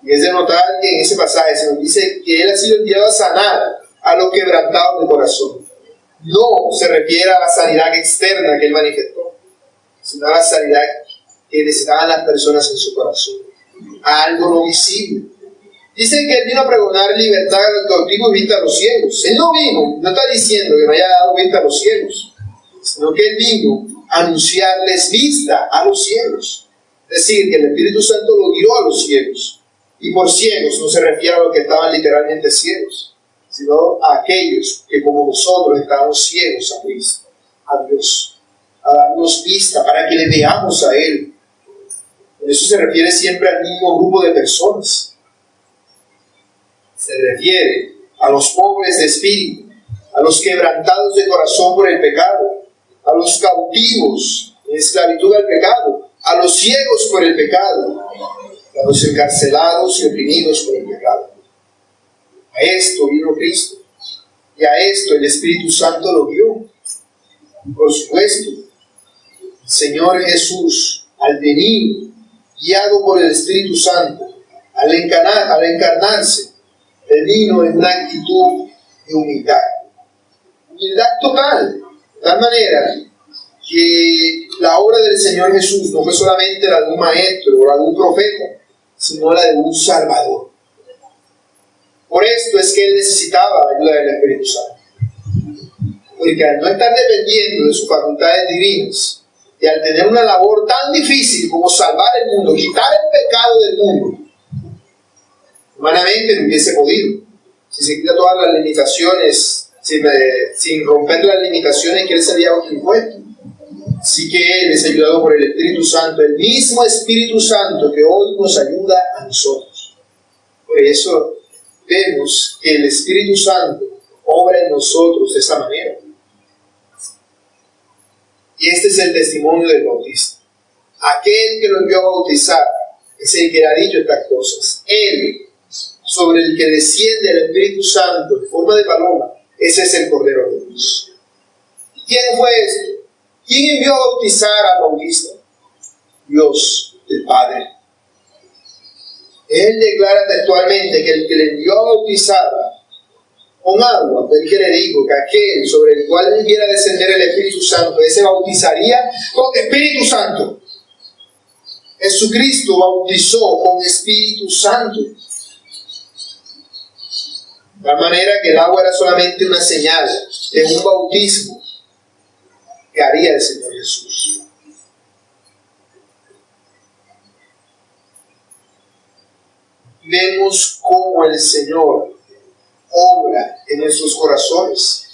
Y es de notar que en ese pasaje se nos dice que Él ha sido enviado a sanar a los quebrantados de corazón. No se refiere a la sanidad externa que Él manifestó, sino a la sanidad que necesitaban las personas en su corazón, a algo no visible. Dice que Él vino a pregonar libertad a los cautivos y vista a los ciegos. Él no está diciendo que no haya dado vista a los ciegos, sino que Él vino a anunciarles vista a los ciegos. Es decir, que el Espíritu Santo lo dio a los ciegos. Y por ciegos no se refiere a los que estaban literalmente ciegos, sino a aquellos que como nosotros estábamos ciegos a Cristo, a Dios, a darnos vista para que le veamos a Él. Por eso se refiere siempre al mismo grupo de personas. Se refiere a los pobres de espíritu, a los quebrantados de corazón por el pecado, a los cautivos en esclavitud al pecado, a los ciegos por el pecado, a los encarcelados y oprimidos por el pecado. A esto vino Cristo, y a esto el Espíritu Santo lo dio. Por supuesto, el Señor Jesús, al venir, guiado por el Espíritu Santo, al encarnarse, Él vino en una actitud de humildad. Humildad total, de tal manera que la obra del Señor Jesús no fue solamente la de un maestro o la de un profeta, sino la de un Salvador. Por esto es que Él necesitaba la ayuda del Espíritu Santo. Porque al no estar dependiendo de sus facultades divinas, y al tener una labor tan difícil como salvar el mundo, quitar el pecado del mundo, humanamente no hubiese podido. Si se quita todas las limitaciones, sin romper las limitaciones que Él se había impuesto. Así que Él es ayudado por el Espíritu Santo, el mismo Espíritu Santo que hoy nos ayuda a nosotros. Por eso vemos que el Espíritu Santo obra en nosotros de esta manera. Y este es el testimonio del bautista. Aquel que lo envió a bautizar es el que le ha dicho estas cosas. Él, sobre el que desciende el Espíritu Santo en forma de paloma, ese es el Cordero de Dios. ¿Quién fue esto? ¿Quién envió a bautizar al bautista? Dios, el Padre. Él declara textualmente que el que le envió a bautizar con agua fue el que le dijo que aquel sobre el cual debiera descender el Espíritu Santo, ese bautizaría con Espíritu Santo. Jesucristo bautizó con Espíritu Santo. De tal manera que el agua era solamente una señal de un bautismo que haría el Señor Jesús. Vemos cómo el Señor obra en nuestros corazones,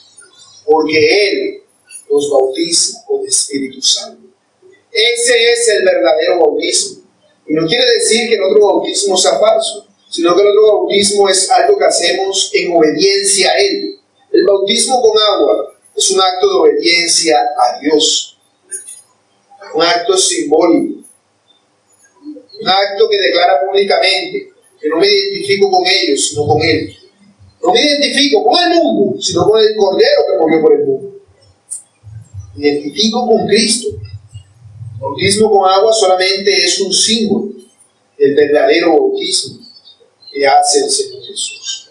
porque Él nos bautiza con Espíritu Santo. Ese es el verdadero bautismo. Y no quiere decir que el otro bautismo sea falso, sino que el otro bautismo es algo que hacemos en obediencia a Él. El bautismo con agua es un acto de obediencia a Dios, un acto simbólico, un acto que declara públicamente que no me identifico con ellos, sino con Él. No me identifico con el mundo, sino con el Cordero que murió por el mundo. Me identifico con Cristo. El bautismo con agua solamente es un símbolo del verdadero bautismo que hace el Señor Jesús.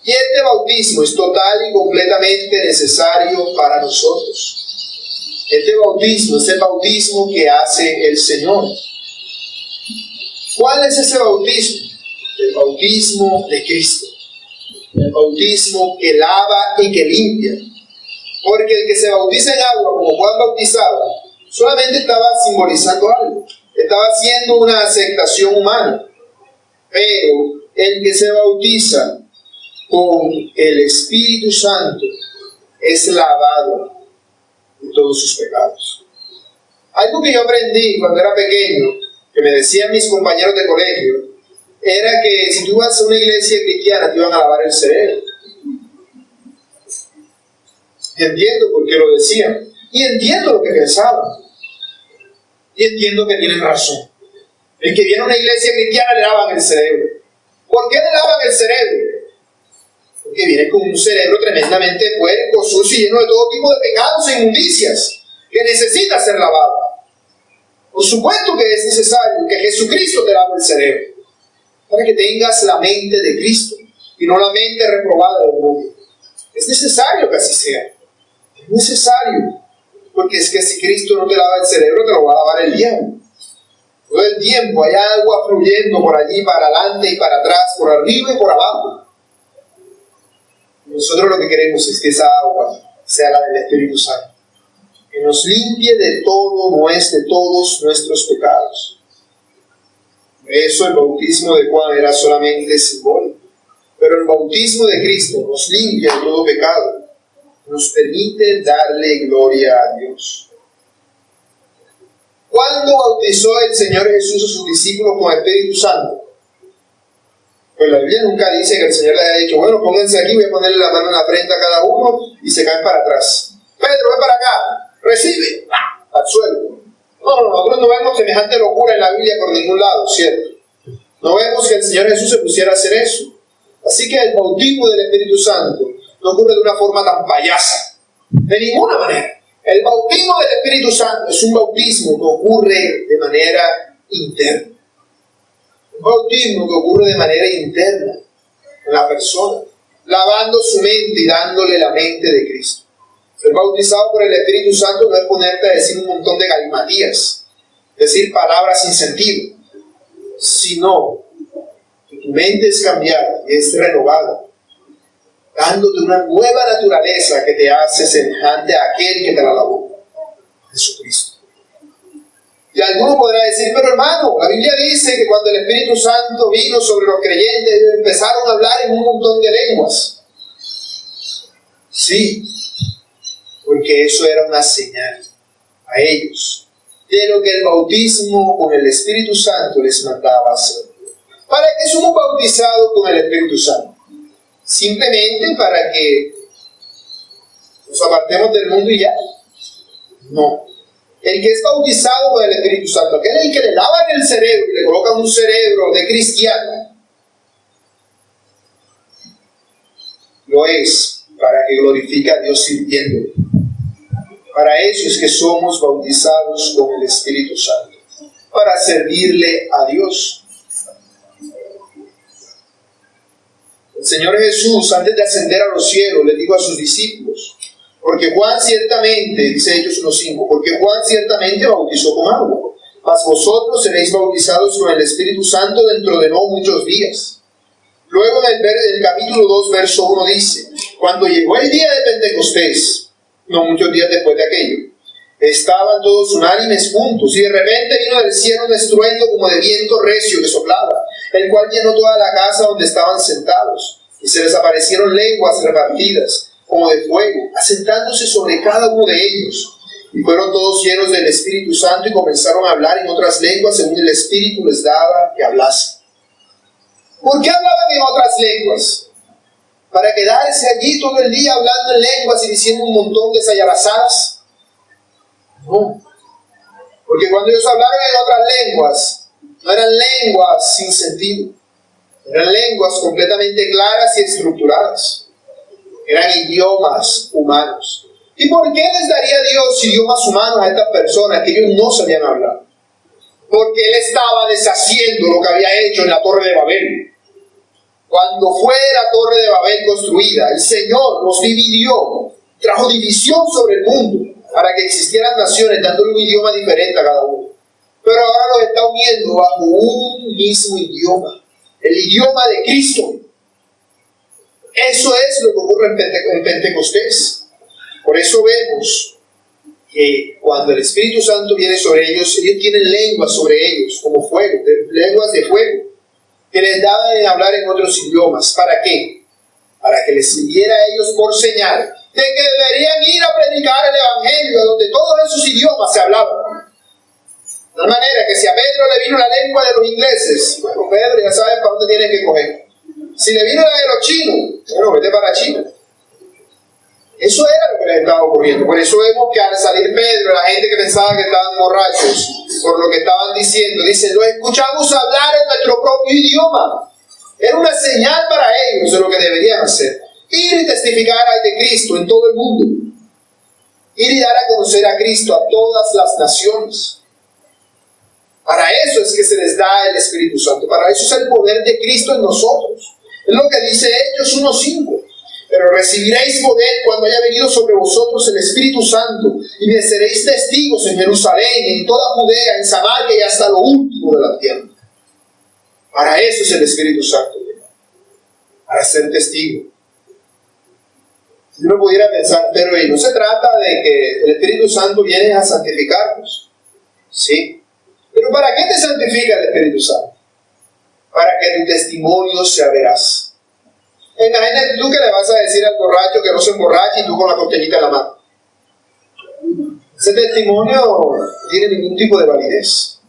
Y este bautismo es total y completamente necesario para nosotros. Este bautismo es el bautismo que hace el Señor. ¿Cuál es ese bautismo? El bautismo de Cristo. El bautismo que lava y que limpia. Porque el que se bautiza en agua, como Juan bautizaba, solamente estaba simbolizando algo. Estaba haciendo una aceptación humana. Pero el que se bautiza con el Espíritu Santo es lavado de todos sus pecados. Algo que yo aprendí cuando era pequeño, que me decían mis compañeros de colegio, era que si tú vas a una iglesia cristiana te iban a lavar el cerebro. Y entiendo por qué lo decían. Y entiendo lo que pensaban. Y entiendo que tienen razón. El que viene a una iglesia cristiana le lavan el cerebro. ¿Por qué le lavan el cerebro? Porque viene con un cerebro tremendamente puerco, sucio y lleno de todo tipo de pecados e inmundicias que necesita ser lavado. Por supuesto que es necesario que Jesucristo te lave el cerebro, para que tengas la mente de Cristo y no la mente reprobada del mundo. Es necesario que así sea. Es necesario. Porque es que si Cristo no te lava el cerebro, te lo va a lavar el diablo. Todo el tiempo hay agua fluyendo por allí, para adelante y para atrás, por arriba y por abajo. Nosotros lo que queremos es que esa agua sea la del Espíritu Santo, que nos limpie de todos nuestros pecados. Por eso el bautismo de Juan era solamente simbólico. Pero el bautismo de Cristo nos limpia de todo pecado, nos permite darle gloria a Dios. ¿Cuándo bautizó el Señor Jesús a sus discípulos con el Espíritu Santo? Pues la Biblia nunca dice que el Señor les haya dicho, bueno, pónganse aquí, voy a ponerle la mano en la frente a cada uno y se caen para atrás. Pedro, ven para acá, recibe, al suelo. No, nosotros no vemos semejante locura en la Biblia por ningún lado, ¿cierto? No vemos que el Señor Jesús se pusiera a hacer eso. Así que el bautismo del Espíritu Santo no ocurre de una forma tan payasa, de ninguna manera. El bautismo del Espíritu Santo es un bautismo que ocurre de manera interna. Un bautismo que ocurre de manera interna en la persona, lavando su mente y dándole la mente de Cristo. Ser bautizado por el Espíritu Santo no es ponerte a decir un montón de galimatías, decir palabras sin sentido, sino que tu mente es cambiada y es renovada, dándote una nueva naturaleza que te hace semejante a aquel que te la lavó, Jesucristo. Y alguno podrá decir, pero hermano, la Biblia dice que cuando el Espíritu Santo vino sobre los creyentes, empezaron a hablar en un montón de lenguas. Sí, porque eso era una señal a ellos de lo que el bautismo con el Espíritu Santo les mandaba hacer. ¿Para qué somos bautizados con el Espíritu Santo? ¿Simplemente para que nos apartemos del mundo y ya? No. El que es bautizado con el Espíritu Santo, aquel es el que le lavan el cerebro y le colocan un cerebro de cristiano, lo es para que glorifique a Dios sirviéndole. Para eso es que somos bautizados con el Espíritu Santo, para servirle a Dios. El Señor Jesús, antes de ascender a los cielos, le dijo a sus discípulos, porque Juan ciertamente, dice Hechos 1:5, porque Juan ciertamente bautizó con agua, mas vosotros seréis bautizados con el Espíritu Santo dentro de no muchos días. Luego en el capítulo 2, verso 1 dice, cuando llegó el día de Pentecostés, no muchos días después de aquello, estaban todos unánimes juntos, y de repente vino del cielo un estruendo como de viento recio que soplaba, el cual llenó toda la casa donde estaban sentados, y se les aparecieron lenguas repartidas, como de fuego, asentándose sobre cada uno de ellos. Y fueron todos llenos del Espíritu Santo y comenzaron a hablar en otras lenguas según el Espíritu les daba que hablasen. ¿Por qué hablaban en otras lenguas? ¿Para quedarse allí todo el día hablando en lenguas y diciendo un montón de sayarazadas? No. Porque cuando ellos hablaban en otras lenguas, no eran lenguas sin sentido. Eran lenguas completamente claras y estructuradas. Eran idiomas humanos. ¿Y por qué les daría Dios idiomas humanos a estas personas que ellos no sabían hablar? Porque Él estaba deshaciendo lo que había hecho en la Torre de Babel. Cuando fue la Torre de Babel construida, el Señor los dividió, trajo división sobre el mundo para que existieran naciones dándole un idioma diferente a cada uno. Pero ahora los está uniendo bajo un mismo idioma, el idioma de Cristo. Eso es lo que ocurre en Pentecostés. Por eso vemos que cuando el Espíritu Santo viene sobre ellos, ellos tienen lenguas sobre ellos, como fuego, lenguas de fuego, que les daban de hablar en otros idiomas. ¿Para qué? Para que les sirviera a ellos por señal de que deberían ir a predicar el Evangelio, donde todos esos idiomas se hablaban. De tal manera que si a Pedro le vino la lengua de los ingleses, bueno, Pedro ya sabe para dónde tiene que coger. Si le vino la de los chinos, bueno, vete para China. Eso era lo que les estaba ocurriendo. Por eso vemos que al salir Pedro, la gente que pensaba que estaban borrachos por lo que estaban diciendo, dice, lo escuchamos hablar en nuestro propio idioma. Era una señal para ellos de lo que deberían hacer. Ir y testificar de Cristo en todo el mundo. Ir y dar a conocer a Cristo a todas las naciones. Para eso es que se les da el Espíritu Santo. Para eso es el poder de Cristo en nosotros. Es lo que dice Hechos 1:5. Pero recibiréis poder cuando haya venido sobre vosotros el Espíritu Santo, y me seréis testigos en Jerusalén, en toda Judea, en Samaria y hasta lo último de la tierra. Para eso es el Espíritu Santo, para ser testigo. Si uno pudiera pensar, pero no se trata de que el Espíritu Santo viene a santificarnos. Sí. Pero ¿para qué te santifica el Espíritu Santo? Para que tu testimonio sea veraz. Imagínate tú que le vas a decir al borracho que no se emborrache y tú con la botellita en la mano. Ese testimonio no tiene ningún tipo de validez.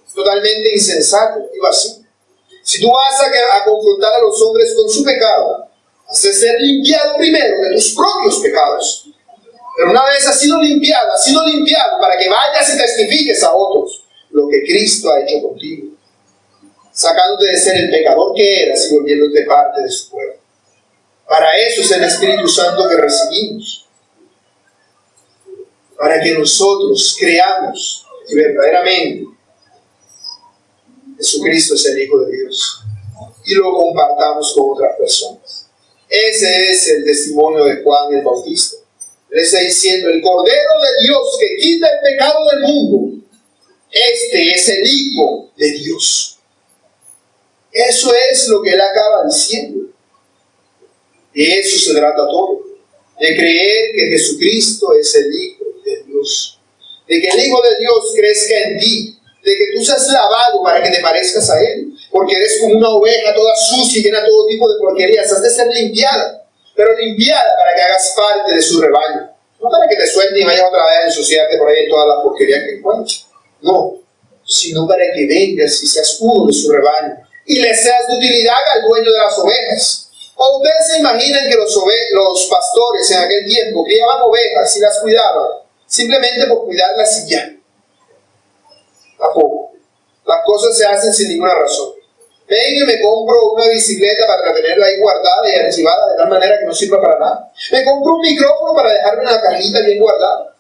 Es totalmente insensato y vacío. Si tú vas a confrontar a los hombres con su pecado, has de ser limpiado primero de tus propios pecados. Pero una vez has sido limpiado para que vayas y testifiques a otros lo que Cristo ha hecho contigo, sacándote de ser el pecador que eras y volviéndote parte de su pueblo. Para eso es el Espíritu Santo que recibimos, para que nosotros creamos que verdaderamente Jesucristo es el Hijo de Dios y lo compartamos con otras personas. Ese es el testimonio de Juan el Bautista. Él está diciendo, el Cordero de Dios que quita el pecado del mundo, este es el Hijo de Dios. Eso es lo que él acaba diciendo. De eso se trata todo. De creer que Jesucristo es el Hijo de Dios. De que el Hijo de Dios crezca en ti. De que tú seas lavado para que te parezcas a Él. Porque eres como una oveja toda sucia y llena todo tipo de porquerías. Has de ser limpiada. Pero limpiada para que hagas parte de su rebaño. No para que te suelten y vayas otra vez a ensuciarte por ahí en todas las porquerías que encuentres. No. Sino para que vengas y seas uno de su rebaño. y le seas de utilidad al dueño de las ovejas. ¿O ustedes se imaginan que los pastores en aquel tiempo criaban ovejas y las cuidaban simplemente por cuidarlas y ya? Tampoco. Las cosas se hacen sin ninguna razón. Ven y me compro una bicicleta para tenerla ahí guardada y archivada de tal manera que no sirva para nada. Me compro un micrófono para dejarme una cajita bien guardada.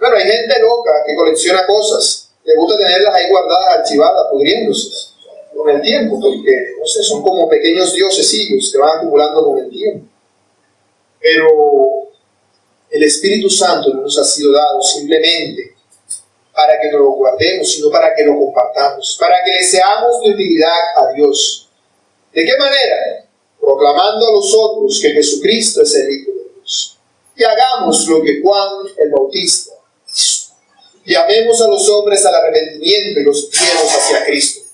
Bueno, hay gente loca que colecciona cosas. Le gusta tenerlas ahí guardadas, archivadas, pudriéndose con el tiempo, porque, no sé, son como pequeños diosecillos que van acumulando con el tiempo. Pero el Espíritu Santo no nos ha sido dado simplemente para que nos lo guardemos, sino para que lo compartamos, para que le seamos de utilidad a Dios. ¿De qué manera? Proclamando a los otros que Jesucristo es el Hijo de Dios. Y hagamos lo que Juan el Bautista hizo. Llamemos a los hombres al arrepentimiento y los guiemos hacia Cristo.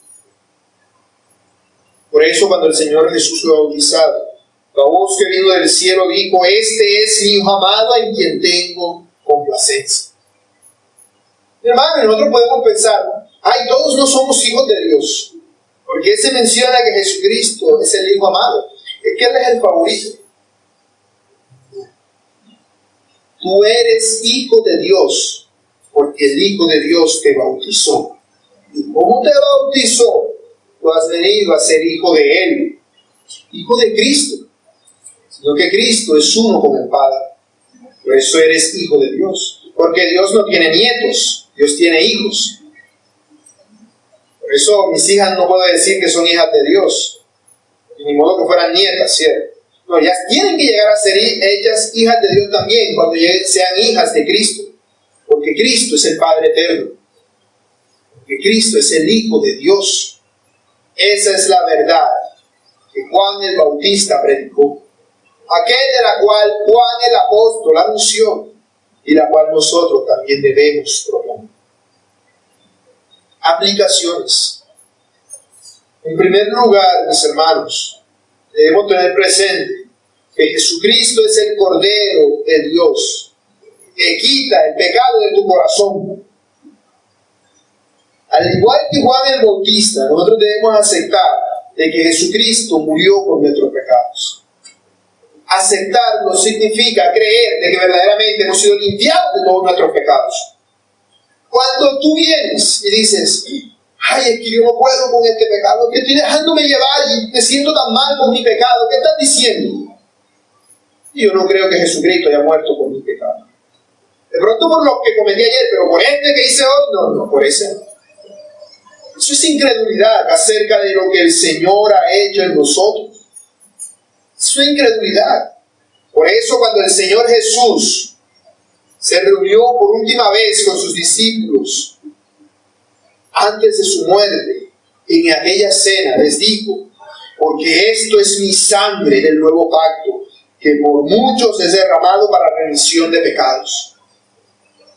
Por eso cuando el Señor Jesús fue bautizado, la voz que vino del cielo dijo: este es mi Hijo amado en quien tengo complacencia. Hermano, nosotros podemos pensar, ay, todos no somos hijos de Dios, porque se menciona que Jesucristo es el Hijo amado, es que Él es el favorito. Tú eres hijo de Dios, porque el Hijo de Dios te bautizó. ¿Y cómo te bautizó? Tú has venido a ser hijo de Él, hijo de Cristo, sino que Cristo es uno con el Padre. Por eso eres hijo de Dios, porque Dios no tiene nietos, Dios tiene hijos. Por eso mis hijas no puedo decir que son hijas de Dios, ni modo que fueran nietas, ¿cierto? No, ellas tienen que llegar a ser ellas hijas de Dios también cuando sean hijas de Cristo, porque Cristo es el Padre eterno, porque Cristo es el Hijo de Dios. Esa es la verdad que Juan el Bautista predicó, aquel de la cual Juan el apóstol anunció y la cual nosotros también debemos proclamar. Aplicaciones. En primer lugar, mis hermanos, debemos tener presente que Jesucristo es el Cordero de Dios que quita el pecado de tu corazón. Al igual que Juan el Bautista, nosotros debemos aceptar de que Jesucristo murió por nuestros pecados. Aceptarlo significa creer de que verdaderamente hemos sido limpiados de todos nuestros pecados. Cuando tú vienes y dices: ay, es que yo no puedo con este pecado, que estoy dejándome llevar y me siento tan mal con mi pecado, ¿qué estás diciendo? Y yo no creo que Jesucristo haya muerto por mi pecado. De pronto por lo que cometí ayer, pero por este que hice hoy, no, por ese no. Eso es incredulidad acerca de lo que el Señor ha hecho en nosotros. Eso es incredulidad. Por eso cuando el Señor Jesús se reunió por última vez con sus discípulos antes de su muerte, en aquella cena les dijo: porque esto es mi sangre del nuevo pacto, que por muchos es derramado para remisión de pecados.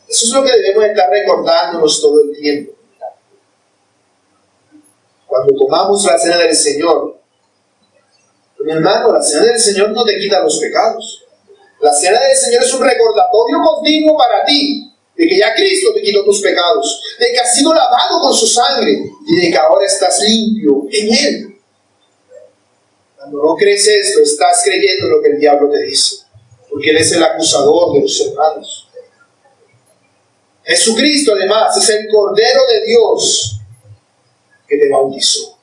Eso es lo que debemos estar recordándonos todo el tiempo. Cuando tomamos la cena del Señor, mi hermano, la cena del Señor no te quita los pecados. La cena del Señor es un recordatorio continuo para ti de que ya Cristo te quitó tus pecados, de que has sido lavado con su sangre y de que ahora estás limpio en Él. Cuando no crees esto, estás creyendo lo que el diablo te dice, porque Él es el acusador de los hermanos. Jesucristo, además, es el Cordero de Dios que te bautizó,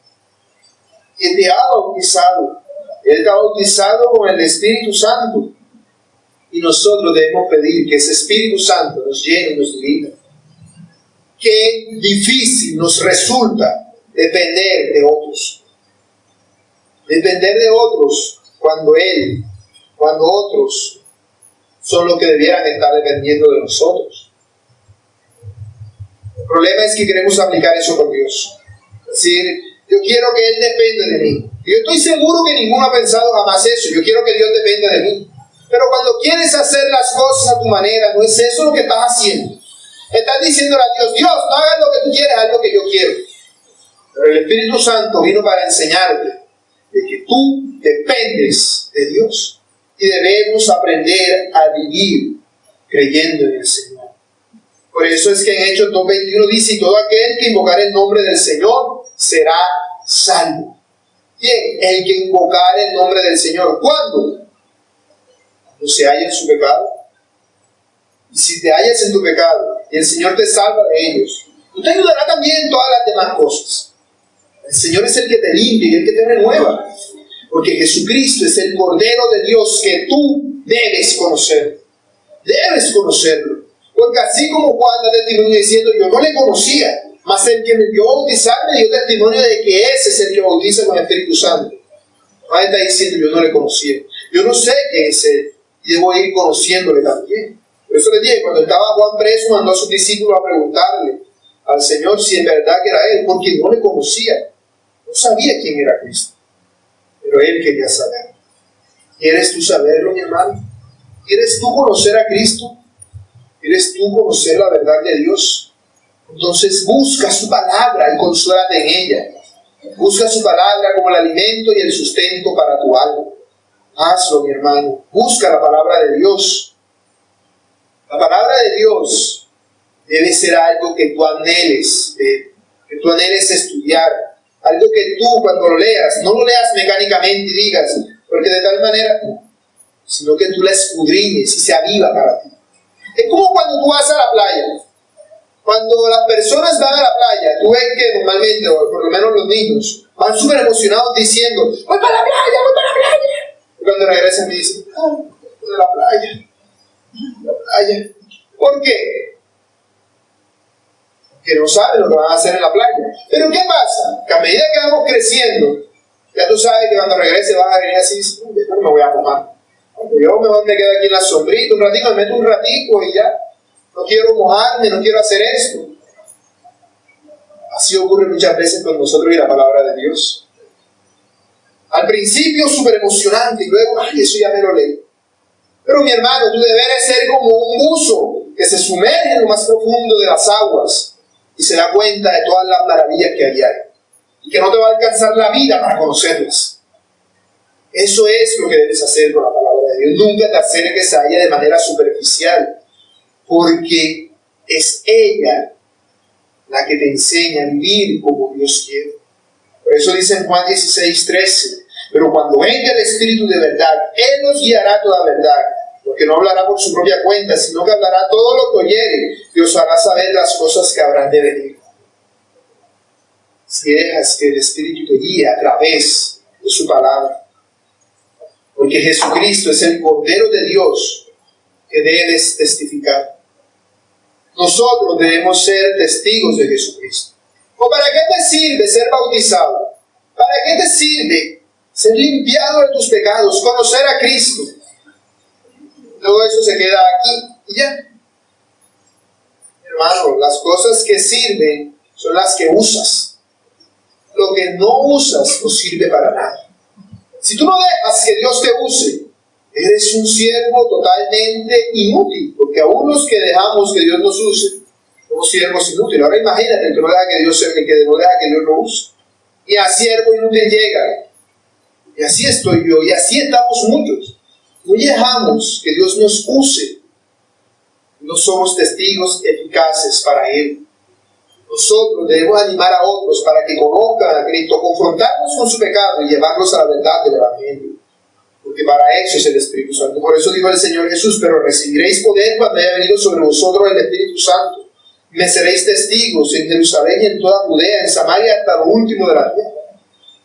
que te ha bautizado. Él te ha bautizado con el Espíritu Santo. Y nosotros debemos pedir que ese Espíritu Santo nos llene y nos dirija. Qué difícil nos resulta depender de otros. Depender de otros cuando otros son los que debieran estar dependiendo de nosotros. El problema es que queremos aplicar eso con Dios. Es decir, yo quiero que Él dependa de mí. Yo estoy seguro que ninguno ha pensado jamás eso. Yo quiero que Dios dependa de mí. Pero cuando quieres hacer las cosas a tu manera, no es eso lo que estás haciendo. Estás diciéndole a Dios: Dios, no hagas lo que tú quieres, haz lo que yo quiero. Pero el Espíritu Santo vino para enseñarte de que tú dependes de Dios. Y debemos aprender a vivir creyendo en el Señor. Por eso es que en Hechos 2:21 dice: y todo aquel que invocar el nombre del Señor será salvo. ¿Quién? El que invocare el nombre del Señor. ¿Cuándo? Cuando se halla en su pecado. Y si te hallas en tu pecado y el Señor te salva de ellos, te ayudará también en todas las demás cosas. El Señor es el que te limpia y el que te renueva. Porque Jesucristo es el Cordero de Dios que tú debes conocer. Debes conocerlo. Porque así como Juan da testimonio diciendo, yo no le conocía, mas el que me dio a bautizar me dio testimonio de que ese es el que bautiza con el Espíritu Santo. Juan está diciendo, yo no le conocía. Yo no sé quién es él. Y debo ir conociéndole también. Por eso les dije, cuando estaba Juan preso, mandó a sus discípulos a preguntarle al Señor si en verdad que era él, porque no le conocía. No sabía quién era Cristo. Pero él quería saber. ¿Quieres tú saberlo, mi hermano? ¿Quieres tú conocer a Cristo? ¿Quieres tú conocer la verdad de Dios? Entonces busca su palabra y consúlate en ella. Busca su palabra como el alimento y el sustento para tu alma. Hazlo, mi hermano. Busca la palabra de Dios. La palabra de Dios debe ser algo que tú anheles, que tú anheles estudiar. Algo que tú cuando lo leas, no lo leas mecánicamente y digas, porque de tal manera, sino que tú la escudriñes y se aviva para ti. Es como cuando tú vas a la playa. Cuando las personas van a la playa, tú ves que normalmente, o por lo menos los niños, van súper emocionados diciendo, voy para la playa, voy para la playa. Y cuando regresan me dicen, voy a la playa. ¿Por qué? Porque no saben lo que van a hacer en la playa. Pero ¿qué pasa? Que a medida que vamos creciendo, ya tú sabes que cuando regrese vas a venir así, no me voy a mojar. Yo mejor me quedo aquí en la sombrita un ratito, me meto un ratico y ya. No quiero mojarme, no quiero hacer esto. Así ocurre muchas veces con nosotros y la palabra de Dios. Al principio súper emocionante y luego, eso ya me lo leí. Pero mi hermano, tú deberes ser como un buzo que se sumerge en lo más profundo de las aguas y se da cuenta de todas las maravillas que hay ahí. Y que no te va a alcanzar la vida para conocerlas. Eso es lo que debes hacer con la palabra de Dios. Nunca te acerques a ella de manera superficial, porque es ella la que te enseña a vivir como Dios quiere. Por eso dice en Juan 16:13, pero cuando venga el Espíritu de verdad, Él nos guiará a toda verdad, porque no hablará por su propia cuenta, sino que hablará todo lo que oyere y os hará saber las cosas que habrán de venir. Si dejas que el Espíritu te guíe a través de su palabra, porque Jesucristo es el Cordero de Dios que debes testificar. Nosotros debemos ser testigos de Jesucristo. ¿O para qué te sirve ser bautizado? ¿Para qué te sirve ser limpiado de tus pecados, conocer a Cristo? Todo eso se queda aquí y ya. Hermano, las cosas que sirven son las que usas. Lo que no usas no sirve para nada. Si tú no dejas que Dios te use, eres un siervo totalmente inútil, porque aún los que dejamos que Dios nos use, somos siervos inútiles. Ahora imagínate el que no deja que Dios lo use. Y a siervo inútil llega. Y así estoy yo, y así estamos muchos. No dejamos que Dios nos use. No somos testigos eficaces para Él. Nosotros debemos animar a otros para que conozcan a Cristo, confrontarnos con su pecado y llevarlos a la verdad del Evangelio. Porque para eso es el Espíritu Santo. Por eso dijo el Señor Jesús, pero recibiréis poder cuando haya venido sobre vosotros el Espíritu Santo. Me seréis testigos en Jerusalén y en toda Judea, en Samaria, hasta lo último de la tierra.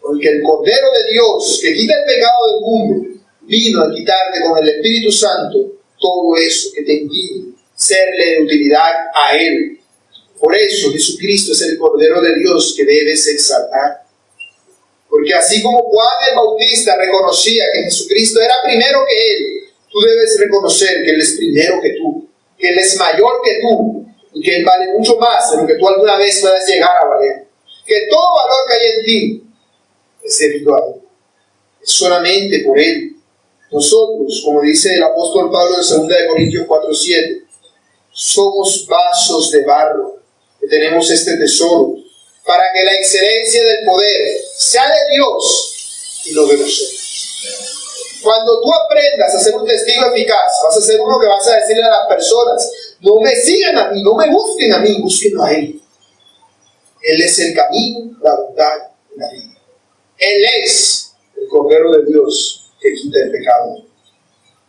Porque el Cordero de Dios, que quita el pecado del mundo, vino a quitarte con el Espíritu Santo todo eso que te impide serle de utilidad a Él. Por eso Jesucristo es el Cordero de Dios que debes exaltar. Porque así como Juan el Bautista reconocía que Jesucristo era primero que Él, tú debes reconocer que Él es primero que tú, que Él es mayor que tú y que Él vale mucho más de lo que tú alguna vez puedas llegar a valer. Que todo valor que hay en ti es debido a Él. Es solamente por Él. Nosotros, como dice el apóstol Pablo en 2 Corintios 4:7, somos vasos de barro que tenemos este tesoro para que la excelencia del poder sea de Dios y no de nosotros. Cuando tú aprendas a ser un testigo eficaz, vas a ser uno que vas a decirle a las personas, no me sigan a mí, no me busquen a mí, búsquenlo a Él. Él es el camino, la verdad y la vida. Él es el Cordero de Dios que quita el pecado.